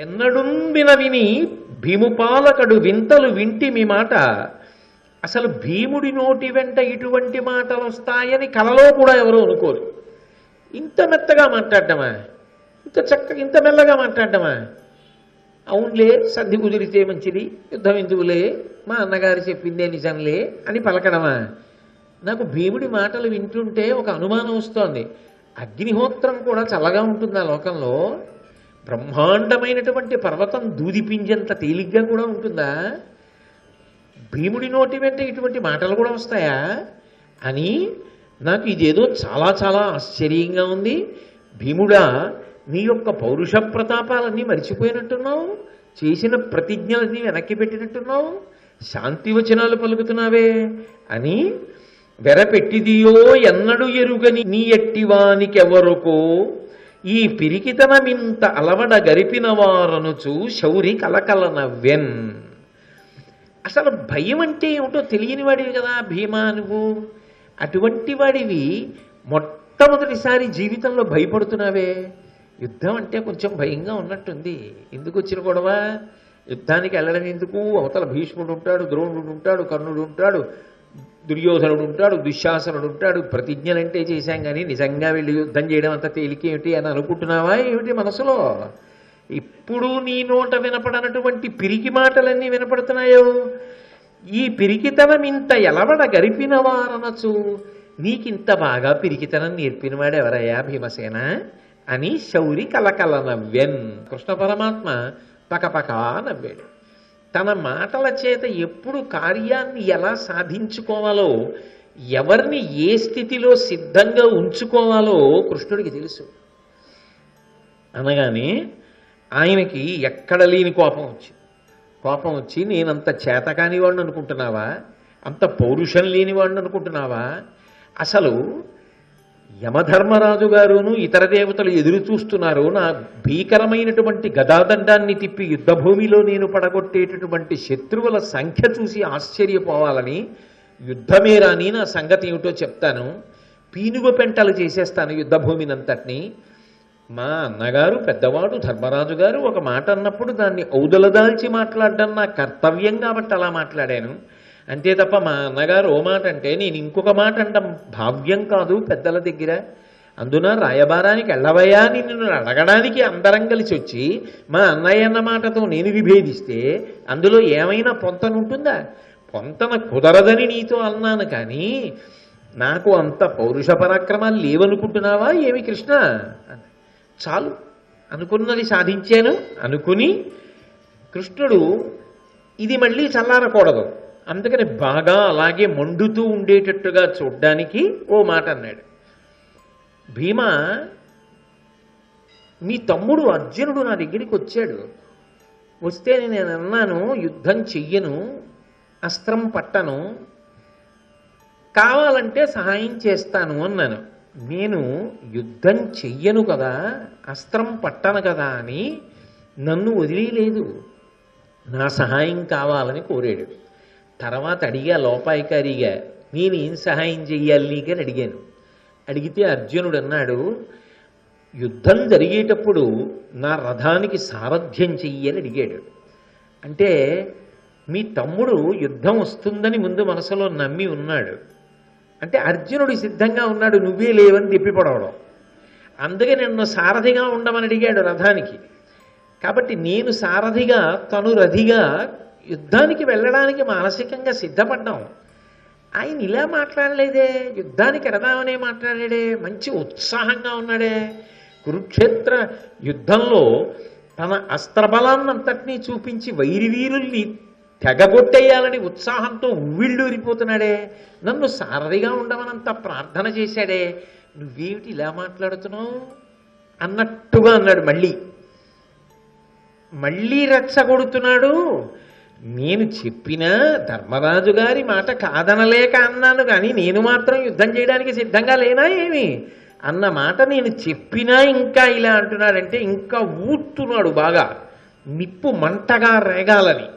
ఎన్నడుంబిన విని భీముపాలకడు వింతలు వింటి మీ మాట. అసలు భీముడి నోటి వెంట ఇటువంటి మాటలు వస్తాయని కలలో కూడా ఎవరో అనుకోరు. ఇంత మెత్తగా మాట్లాడటమా, ఇంత చక్కగా ఇంత మెల్లగా మాట్లాడటమా? అవునులే, సంధి కుదిరితే మంచిది, యుద్ధం ఎందుకులే, మా అన్నగారు చెప్పిందే నిజంలే అని పలకడమా? నాకు భీముడి మాటలు వింటుంటే ఒక అనుమానం వస్తోంది. అగ్నిహోత్రం కూడా చల్లగా ఉంటుంది ఆ లోకంలో? బ్రహ్మాండమైనటువంటి పర్వతం దూదిపింజంత తేలిగ్గా కూడా ఉంటుందా? భీముడి నోటి వెంట ఇటువంటి మాటలు కూడా వస్తాయా అని నాకు ఇదేదో చాలా చాలా ఆశ్చర్యంగా ఉంది. భీముడా, నీ యొక్క పౌరుష ప్రతాపాలన్నీ మరిచిపోయినట్టున్నావు, చేసిన ప్రతిజ్ఞలన్నీ వెనక్కి పెట్టినట్టున్నావు, శాంతి వచనాలు పలుకుతున్నావే అని వెరపెట్టిదియో ఎన్నడు ఎరుగని నీ ఎట్టివానికెవరుకో ఈ పిరికితనమింత అలవడ గరిపిన వారనుచు శౌరి కలకల నవ్వెన్. అసలు భయం అంటే ఏమిటో తెలియని వాడివి కదా భీమా నువ్వు. అటువంటి వాడివి మొట్టమొదటిసారి జీవితంలో భయపడుతున్నావే. యుద్ధం అంటే కొంచెం భయంగా ఉన్నట్టుంది. ఎందుకు వచ్చిన గొడవ? యుద్ధానికి వెళ్ళడం ఎందుకు? అవతల భీష్ముడు ఉంటాడు, ద్రోణుడు ఉంటాడు, కర్ణుడు ఉంటాడు, దుర్యోధనుడు ఉంటాడు, దుశ్శాసనుడు ఉంటాడు. ప్రతిజ్ఞలంటే చేశాం కానీ నిజంగా వెళ్ళి యుద్ధం చేయడం అంత తేలికేమిటి అని అనుకుంటున్నావా ఏమిటి మనసులో? ఇప్పుడు నీ నోట వినపడనటువంటి పిరికి మాటలన్నీ వినపడుతున్నాయో. ఈ పిరికితనం ఇంత ఎలవడ గరిపిన వారనచు, నీకింత బాగా పిరికితనం నేర్పినవాడు ఎవరయ్యా భీమసేన అని శౌరి కలకల నవ్వెన్. కృష్ణ పరమాత్మ పకపకా నవ్వాడు. తన మాటల చేత ఎప్పుడు కార్యాన్ని ఎలా సాధించుకోవాలో, ఎవరిని ఏ స్థితిలో సిద్ధంగా ఉంచుకోవాలో కృష్ణుడికి తెలుసు. అనగానే ఆయనకి ఎక్కడ లేని కోపం వచ్చి నేనంత చేతకాని వాడిని అనుకుంటున్నావా? అంత పౌరుషం లేనివాడిని అనుకుంటున్నావా? అసలు యమధర్మరాజు గారును ఇతర దేవతలు ఎదురు చూస్తున్నారు నా భీకరమైనటువంటి గదాదండాన్ని తిప్పి యుద్ధభూమిలో నేను పడగొట్టేటటువంటి శత్రువుల సంఖ్య చూసి ఆశ్చర్యపోవాలని. యుద్ధమే రాని నా సంగతి ఏమిటో చెప్తాను, పీనుగు పెంటలు చేసేస్తాను యుద్ధభూమినంతటినీ. మా అన్నగారు పెద్దవాడు ధర్మరాజు గారు ఒక మాట అన్నప్పుడు దాన్ని ఔదలదాల్చి మాట్లాడడం నా కర్తవ్యం కాబట్టి అలా మాట్లాడాను. అంతే తప్ప మా అన్నగారు ఓ మాట అంటే నేను ఇంకొక మాట అంటాం భావ్యం కాదు పెద్దల దగ్గర. అందున రాయబారానికి వెళ్ళవయ్యా నిన్ను అడగడానికి అందరం కలిసి వచ్చి మా అన్నయ్య అన్న మాటతో నేను విభేదిస్తే అందులో ఏమైనా పొంతనుంటుందా? పొంతన కుదరదని నీతో అన్నాను, కానీ నాకు అంత పౌరుష పరాక్రమాలు లేవనుకుంటున్నావా ఏమి కృష్ణ? చాలు, అనుకున్నది సాధించాను అనుకుని కృష్ణుడు ఇది మళ్ళీ చల్లారకూడదు, అందుకని బాగా అలాగే మండుతూ ఉండేటట్టుగా చూడ్డానికి ఓ మాట అన్నాడు. భీమ, మీ తమ్ముడు అర్జునుడు నా దగ్గరికి వచ్చాడు. వస్తే నేను అన్నాను యుద్ధం చెయ్యను, అస్త్రం పట్టను, కావాలంటే సహాయం చేస్తాను అన్నాను. నేను యుద్ధం చెయ్యను కదా, అస్త్రం పట్టను కదా అని నన్ను వదిలేదు, నా సహాయం కావాలని కోరాడు. తర్వాత అడిగా లోపాయికారిగా, నేనేం సహాయం చెయ్యాలి నీకని అడిగాను. అడిగితే అర్జునుడు అన్నాడు, యుద్ధం జరిగేటప్పుడు నా రథానికి సారథ్యం చెయ్యని అడిగాడు. అంటే మీ తమ్ముడు యుద్ధం వస్తుందని ముందు మనసులో నమ్మి ఉన్నాడు. అంటే అర్జునుడు సిద్ధంగా ఉన్నాడు, నువ్వే లేవని తిప్పిపడవడం. అందుకే నన్ను సారథిగా ఉండమని అడిగాడు రథానికి. కాబట్టి నేను సారథిగా, తను రథిగా యుద్ధానికి వెళ్ళడానికి మానసికంగా సిద్ధపడ్డాం. ఆయన ఇలా మాట్లాడలేదే, యుద్ధానికి ఎడదామనే మాట్లాడాడే, మంచి ఉత్సాహంగా ఉన్నాడే. కురుక్షేత్ర యుద్ధంలో తన అస్త్రబలాన్నంతటినీ చూపించి వైరివీరుల్ని తెగగొట్టేయాలని ఉత్సాహంతో ఉవ్విళ్ళూరిపోతున్నాడే. నన్ను సారథిగా ఉండమనంత ప్రార్థన చేశాడే, నువ్వేమిటి ఇలా మాట్లాడుతున్నావు అన్నట్టుగా అన్నాడు. మళ్ళీ రెచ్చగొడుతున్నాడు. నేను చెప్పిన ధర్మరాజు గారి మాట కాదనలేక అన్నాను, కానీ నేను మాత్రం యుద్ధం చేయడానికి సిద్ధంగా లేనా ఏమి అన్న మాట నేను చెప్పినా ఇంకా ఇలా అంటున్నాడంటే ఇంకా ఊతున్నాడు బాగా, నిప్పు మంటగా రేగాలని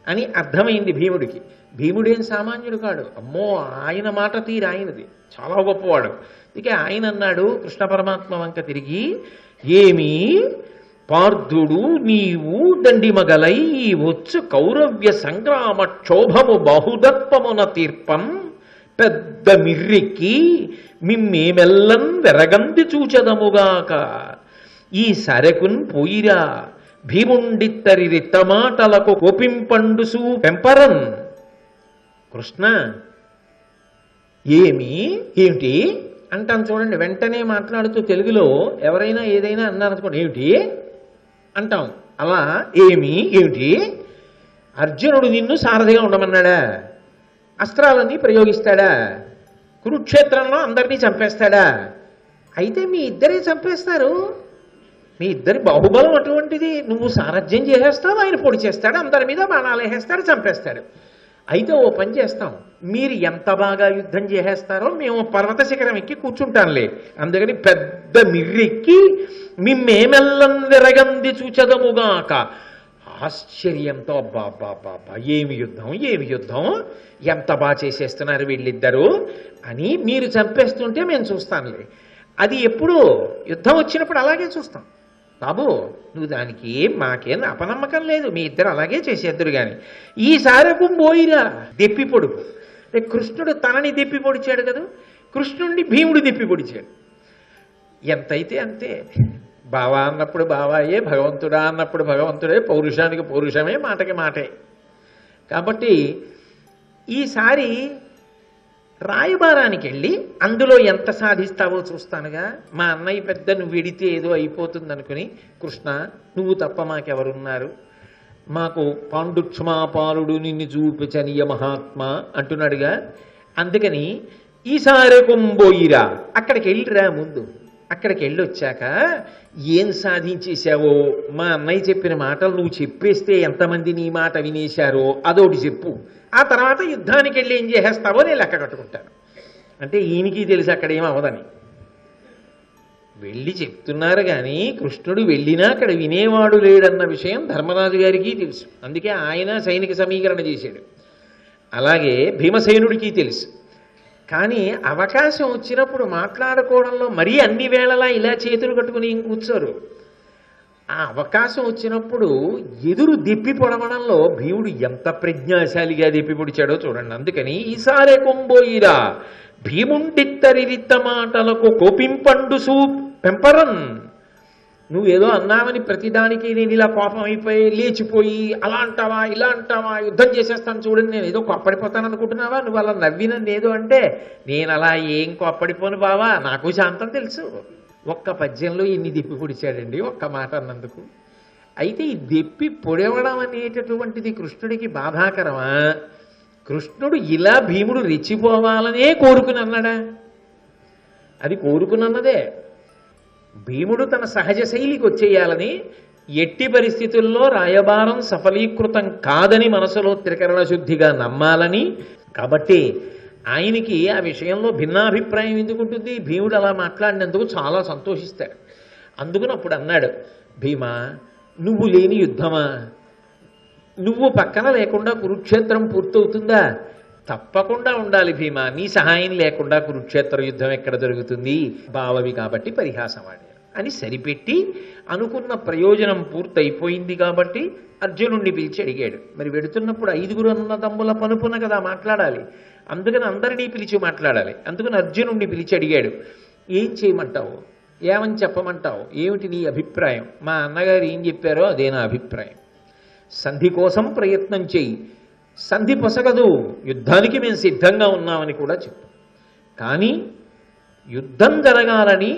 అని అర్థమైంది భీముడికి. భీముడేం సామాన్యుడు కాడు, అమ్మో ఆయన మాట తీరు ఆయనది, చాలా గొప్పవాడు. అందుకే ఆయన అన్నాడు కృష్ణ పరమాత్మ వంక తిరిగి, ఏమీ పార్థుడు నీవు దండిమగలై వచ్చు కౌరవ్య సంగ్రామ క్షోభము బహుదత్వమున తీర్పం పెద్ద మిర్రెక్కి మిమ్మేమెల్లం వెరగంది చూచదముగాక ఈ సరకున్ పోయిరా భీముండిత్తరి రిత్తమాటలకు కోపింపండుసు పెంపరన్. కృష్ణ ఏమిటి అంటాను చూడండి, వెంటనే మాట్లాడుతూ తెలుగులో ఎవరైనా ఏదైనా అన్నారనుకోండి ఏమిటి అంటాం. అలా ఏమిటి అర్జునుడు నిన్ను సారథిగా ఉండమన్నాడా? అస్త్రాలన్నీ ప్రయోగిస్తాడా? కురుక్షేత్రంలో అందరినీ చంపేస్తాడా? అయితే మీ ఇద్దరే చంపేస్తారు, మీ ఇద్దరి బాహుబలం అటువంటిది. నువ్వు సారథ్యం చేసేస్తావు, ఆయన పొడి చేస్తాడు, అందరి మీద బాణాలు వేసేస్తాడు, చంపేస్తాడు. అయితే ఓ పని చేస్తాం, మీరు ఎంత బాగా యుద్ధం చేసేస్తారో మేము పర్వత శిఖరం ఎక్కి కూర్చుంటాంలే, అందుకని పెద్ద మిర్రెక్కి మిమ్మేమెల్లం విరగంది చూచదముగాక. ఆశ్చర్యంతో బాబా ఏమి యుద్ధం, ఎంత బాగా చేసేస్తున్నారు వీళ్ళిద్దరూ అని మీరు చంపేస్తుంటే మేము చూస్తానులే. అది ఎప్పుడు యుద్ధం వచ్చినప్పుడు అలాగే చూస్తాం. బాబు నువ్వు దానికి మాకేం అపనమ్మకం లేదు, మీ ఇద్దరు అలాగే చేసేద్దరు. కానీ ఈసారి పోయిరా దెప్పి పొడుపు. అంటే కృష్ణుడు తనని దెప్పి పొడిచాడు కదా, కృష్ణుడిని భీముడు దెప్పి పొడిచాడు. ఎంతైతే అంతే. బావా అన్నప్పుడు బావాయే, భగవంతుడా అన్నప్పుడు భగవంతుడే, పౌరుషానికి పౌరుషమే, మాటకి మాటే. కాబట్టి ఈసారి రాయబారానికి వెళ్ళి అందులో ఎంత సాధిస్తావో చూస్తానుగా. మా అన్నయ్య పెద్ద నువ్వు విడితే ఏదో అయిపోతుంది అనుకుని, కృష్ణ నువ్వు తప్ప మాకెవరున్నారు, మాకు పాండుక్షమాపాలుడు నిన్ను చూపించనీయ మహాత్మా అంటున్నాడుగా. అందుకని ఈసారి కొంబోయిరా, అక్కడికి వెళ్ళిరా ముందు. అక్కడికి వెళ్ళి వచ్చాక ఏం సాధించేశావో, మా అన్నయ్య చెప్పిన మాటలు నువ్వు చెప్పేస్తే ఎంతమంది నీ మాట వినేశారో అదొకటి చెప్పు. ఆ తర్వాత యుద్ధానికి వెళ్ళి ఏం చేసేస్తావో నేను లెక్క కట్టుకుంటాను. అంటే ఈయనకి తెలిసి అక్కడ ఏమవదని వెళ్ళి చెప్తున్నారు. కానీ కృష్ణుడు వెళ్ళినా అక్కడ వినేవాడు లేడన్న విషయం ధర్మరాజు గారికి తెలుసు. అందుకే ఆయన సైనిక సమీకరణ చేశాడు. అలాగే భీమసేనుడికి తెలుసు. కానీ అవకాశం వచ్చినప్పుడు మాట్లాడుకోవడంలో మరీ అన్ని వేళలా ఇలా చేతులు కట్టుకుని కూర్చోరు. ఆ అవకాశం వచ్చినప్పుడు ఎదురు దెప్పి పొడవడంలో భీముడు ఎంత ప్రజ్ఞాశాలిగా దెప్పి పొడిచాడో చూడండి. అందుకని ఈసారే కొంబోయిరా భీముండిత్తరిరిత్త మాటలకు కోపింపండు పెంపరన్. నువ్వేదో అన్నావని ప్రతిదానికి నేను ఇలా కోపం అయిపోయి లేచిపోయి అలా అంటావా ఇలా అంటావా యుద్ధం చేసేస్తాను చూడండి నేను ఏదో కోప్పడిపోతాను అనుకుంటున్నావా, నువ్వు అలా నవ్వినని ఏదో అంటే నేను అలా ఏం కోప్పడిపోను బావా, నాకు శాంతం తెలుసు. ఒక్క పద్యంలో ఇన్ని దెప్పి పొడిచాడండి ఒక్క మాట అన్నందుకు. అయితే ఈ దెప్పి పొడవడం అనేటటువంటిది కృష్ణుడికి బాధాకరమా? కృష్ణుడు ఇలా భీముడు రెచ్చిపోవాలనే కోరుకుని అన్నాడా? అది కోరుకున్నదే. భీముడు తన సహజ శైలికి వచ్చేయాలని, ఎట్టి పరిస్థితుల్లో రాయబారం సఫలీకృతం కాదని మనసులో త్రికరణ శుద్ధిగా నమ్మాలని. కాబట్టి ఆయనకి ఆ విషయంలో భిన్నాభిప్రాయం ఎందుకు ఉంటుంది? భీముడు అలా మాట్లాడినందుకు చాలా సంతోషిస్తాడు. అందుకని అప్పుడు అన్నాడు, భీమా నువ్వు లేని యుద్ధమా? నువ్వు పక్కన లేకుండా కురుక్షేత్రం పూర్తవుతుందా? తప్పకుండా ఉండాలి భీమా, నీ సహాయం లేకుండా కురుక్షేత్ర యుద్ధం ఎక్కడ జరుగుతుంది? బావవి కాబట్టి పరిహాసమాడారు అని సరిపెట్టి అనుకున్న ప్రయోజనం పూర్తయిపోయింది కాబట్టి అర్జునుడిని పిలిచి అడిగాడు. మరి వెడుతున్నప్పుడు 5 అన్నదమ్ముల పనుపున కదా మాట్లాడాలి, అందుకని అందరినీ పిలిచి మాట్లాడాలి. అందుకని అర్జునుడిని పిలిచి అడిగాడు, ఏం చేయమంటావు, ఏమని చెప్పమంటావు, ఏమిటి నీ అభిప్రాయం? మా అన్నగారు ఏం చెప్పారో అదే నా అభిప్రాయం. సంధి కోసం ప్రయత్నం చేయి, సంధి పొసగదు, యుద్ధానికి మేము సిద్ధంగా ఉన్నామని కూడా చెప్పు. కానీ యుద్ధం జరగాలని,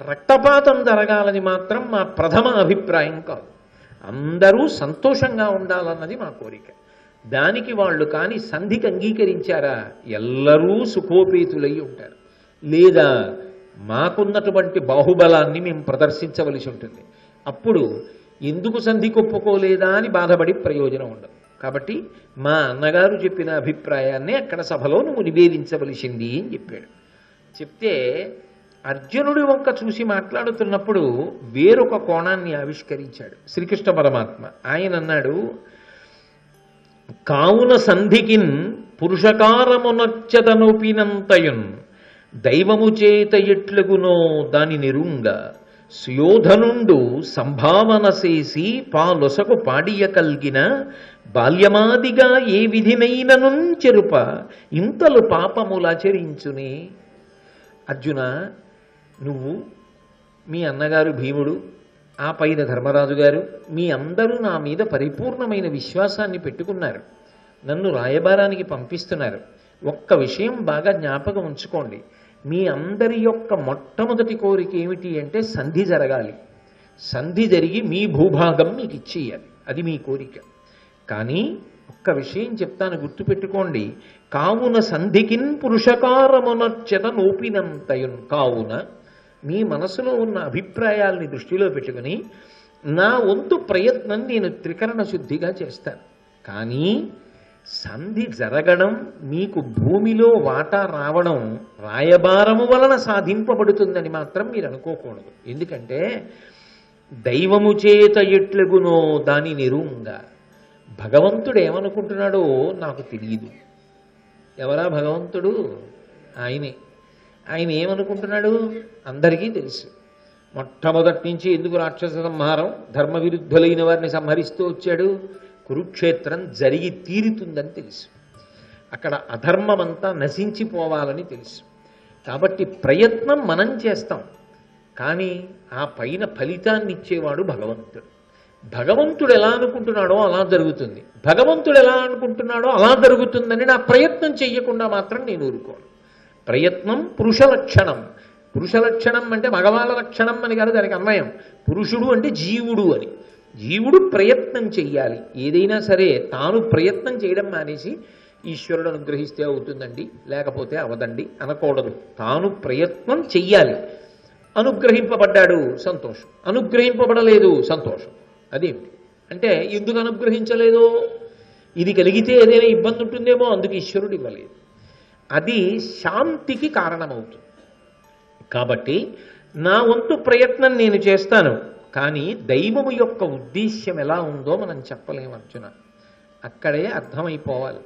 రక్తపాతం జరగాలని మాత్రం మా ప్రథమ అభిప్రాయం కాదు. అందరూ సంతోషంగా ఉండాలన్నది మా కోరిక. దానికి వాళ్ళు కానీ సంధికి అంగీకరించారా ఎల్లరూ సుఖోపేతులై ఉంటారు. లేదా మాకున్నటువంటి బాహుబలాన్ని మేము ప్రదర్శించవలసి ఉంటుంది. అప్పుడు ఎందుకు సంధికి ఒప్పుకోలేదా అని బాధపడి ప్రయోజనం ఉండదు. కాబట్టి మా అన్నగారు చెప్పిన అభిప్రాయాన్ని అక్కడ సభలో నువ్వు నివేదించవలసింది అని చెప్పాడు. చెప్తే అర్జునుడి వంక చూసి మాట్లాడుతున్నప్పుడు వేరొక కోణాన్ని ఆవిష్కరించాడు శ్రీకృష్ణ పరమాత్మ. ఆయన అన్నాడు, కావున సంధికిన్ పురుషకారమునచ్చదనొపినంతయున్ దైవము చేత ఎట్లగునో దాని నిరుంగ సుయోధనుండు సంభావన చేసి పాలొసకు పాడియ కల్గిన బాల్యమాదిగా ఏ విధినైనను చెరుప ఇంతలు పాపములాచరించునే. అర్జున, నువ్వు, మీ అన్నగారు భీముడు, ఆ పైన ధర్మరాజు గారు, మీ అందరూ నా మీద పరిపూర్ణమైన విశ్వాసాన్ని పెట్టుకున్నారు, నన్ను రాయబారానికి పంపిస్తున్నారు. ఒక్క విషయం బాగా జ్ఞాపకం ఉంచుకోండి, మీ అందరి యొక్క మొట్టమొదటి కోరిక ఏమిటి అంటే సంధి జరగాలి. సంధి జరిగి మీ భూభాగం మీకు ఇచ్చేయాలి, అది మీ కోరిక. కానీ ఒక్క విషయం చెప్తాను, గుర్తుపెట్టుకోండి. కావున సంధికిన్ పురుషకారమునచ్చత నోపినంతయున్. కావున మీ మనసులో ఉన్న అభిప్రాయాల్ని దృష్టిలో పెట్టుకుని నా వంతు ప్రయత్నం నేను త్రికరణ శుద్ధిగా చేస్తాను. కానీ సంధి జరగడం, మీకు భూమిలో వాటా రావడం రాయబారము వలన సాధింపబడుతుందని మాత్రం మీరు అనుకోకూడదు. ఎందుకంటే దైవము చేత ఎట్లగునో దాని నిరుంగా. భగవంతుడు ఏమనుకుంటున్నాడో నాకు తెలియదు. ఎవరా భగవంతుడు? ఆయనే. ఆయన ఏమనుకుంటున్నాడు అందరికీ తెలుసు. మొట్టమొదటి నుంచి ఎందుకు రాక్షస సంహారం, ధర్మ విరుద్ధులైన వారిని సంహరిస్తూ వచ్చాడు? కురుక్షేత్రం జరిగి తీరుతుందని తెలుసు. అక్కడ అధర్మమంతా నశించిపోవాలని తెలుసు. కాబట్టి ప్రయత్నం మనం చేస్తాం, కానీ ఆ పైన ఫలితాన్ని ఇచ్చేవాడు భగవంతుడు. భగవంతుడు ఎలా అనుకుంటున్నాడో అలా జరుగుతుంది. భగవంతుడు ఎలా అనుకుంటున్నాడో అలా జరుగుతుందని నా ప్రయత్నం చెయ్యకుండా మాత్రం నేను ఊరుకోను. ప్రయత్నం పురుష లక్షణం. పురుష లక్షణం అంటే మగవాళ్ళ లక్షణం అని కాదు దానికి అన్వయం. పురుషుడు అంటే జీవుడు అని. జీవుడు ప్రయత్నం చెయ్యాలి. ఏదైనా సరే తాను ప్రయత్నం చేయడం మానేసి ఈశ్వరుడు అనుగ్రహిస్తే అవుతుందండి లేకపోతే అవదండి అనకూడదు. తాను ప్రయత్నం చెయ్యాలి. అనుగ్రహింపబడ్డాడు, సంతోషం. అనుగ్రహింపబడలేదు, సంతోషం. అదేమిటి అంటే ఎందుకు అనుగ్రహించలేదో, ఇది కలిగితే ఏదైనా ఇబ్బంది ఉంటుందేమో అందుకు ఈశ్వరుడు ఇవ్వలేదు. అది శాంతికి కారణమవుతుంది. కాబట్టి నా వంతు ప్రయత్నం నేను చేస్తాను, కానీ దైవము యొక్క ఉద్దేశ్యం ఎలా ఉందో మనం చెప్పలేము అర్జున. అక్కడే అర్థమైపోవాలి.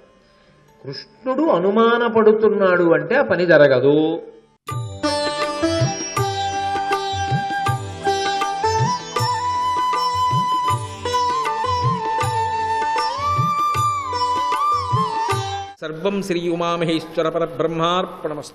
కృష్ణుడు అనుమానపడుతున్నాడు అంటే ఆ పని జరగదు. సర్వం శ్రీ ఉమామహేశ్వర పరబ్రహ్మార్పణమస్తు.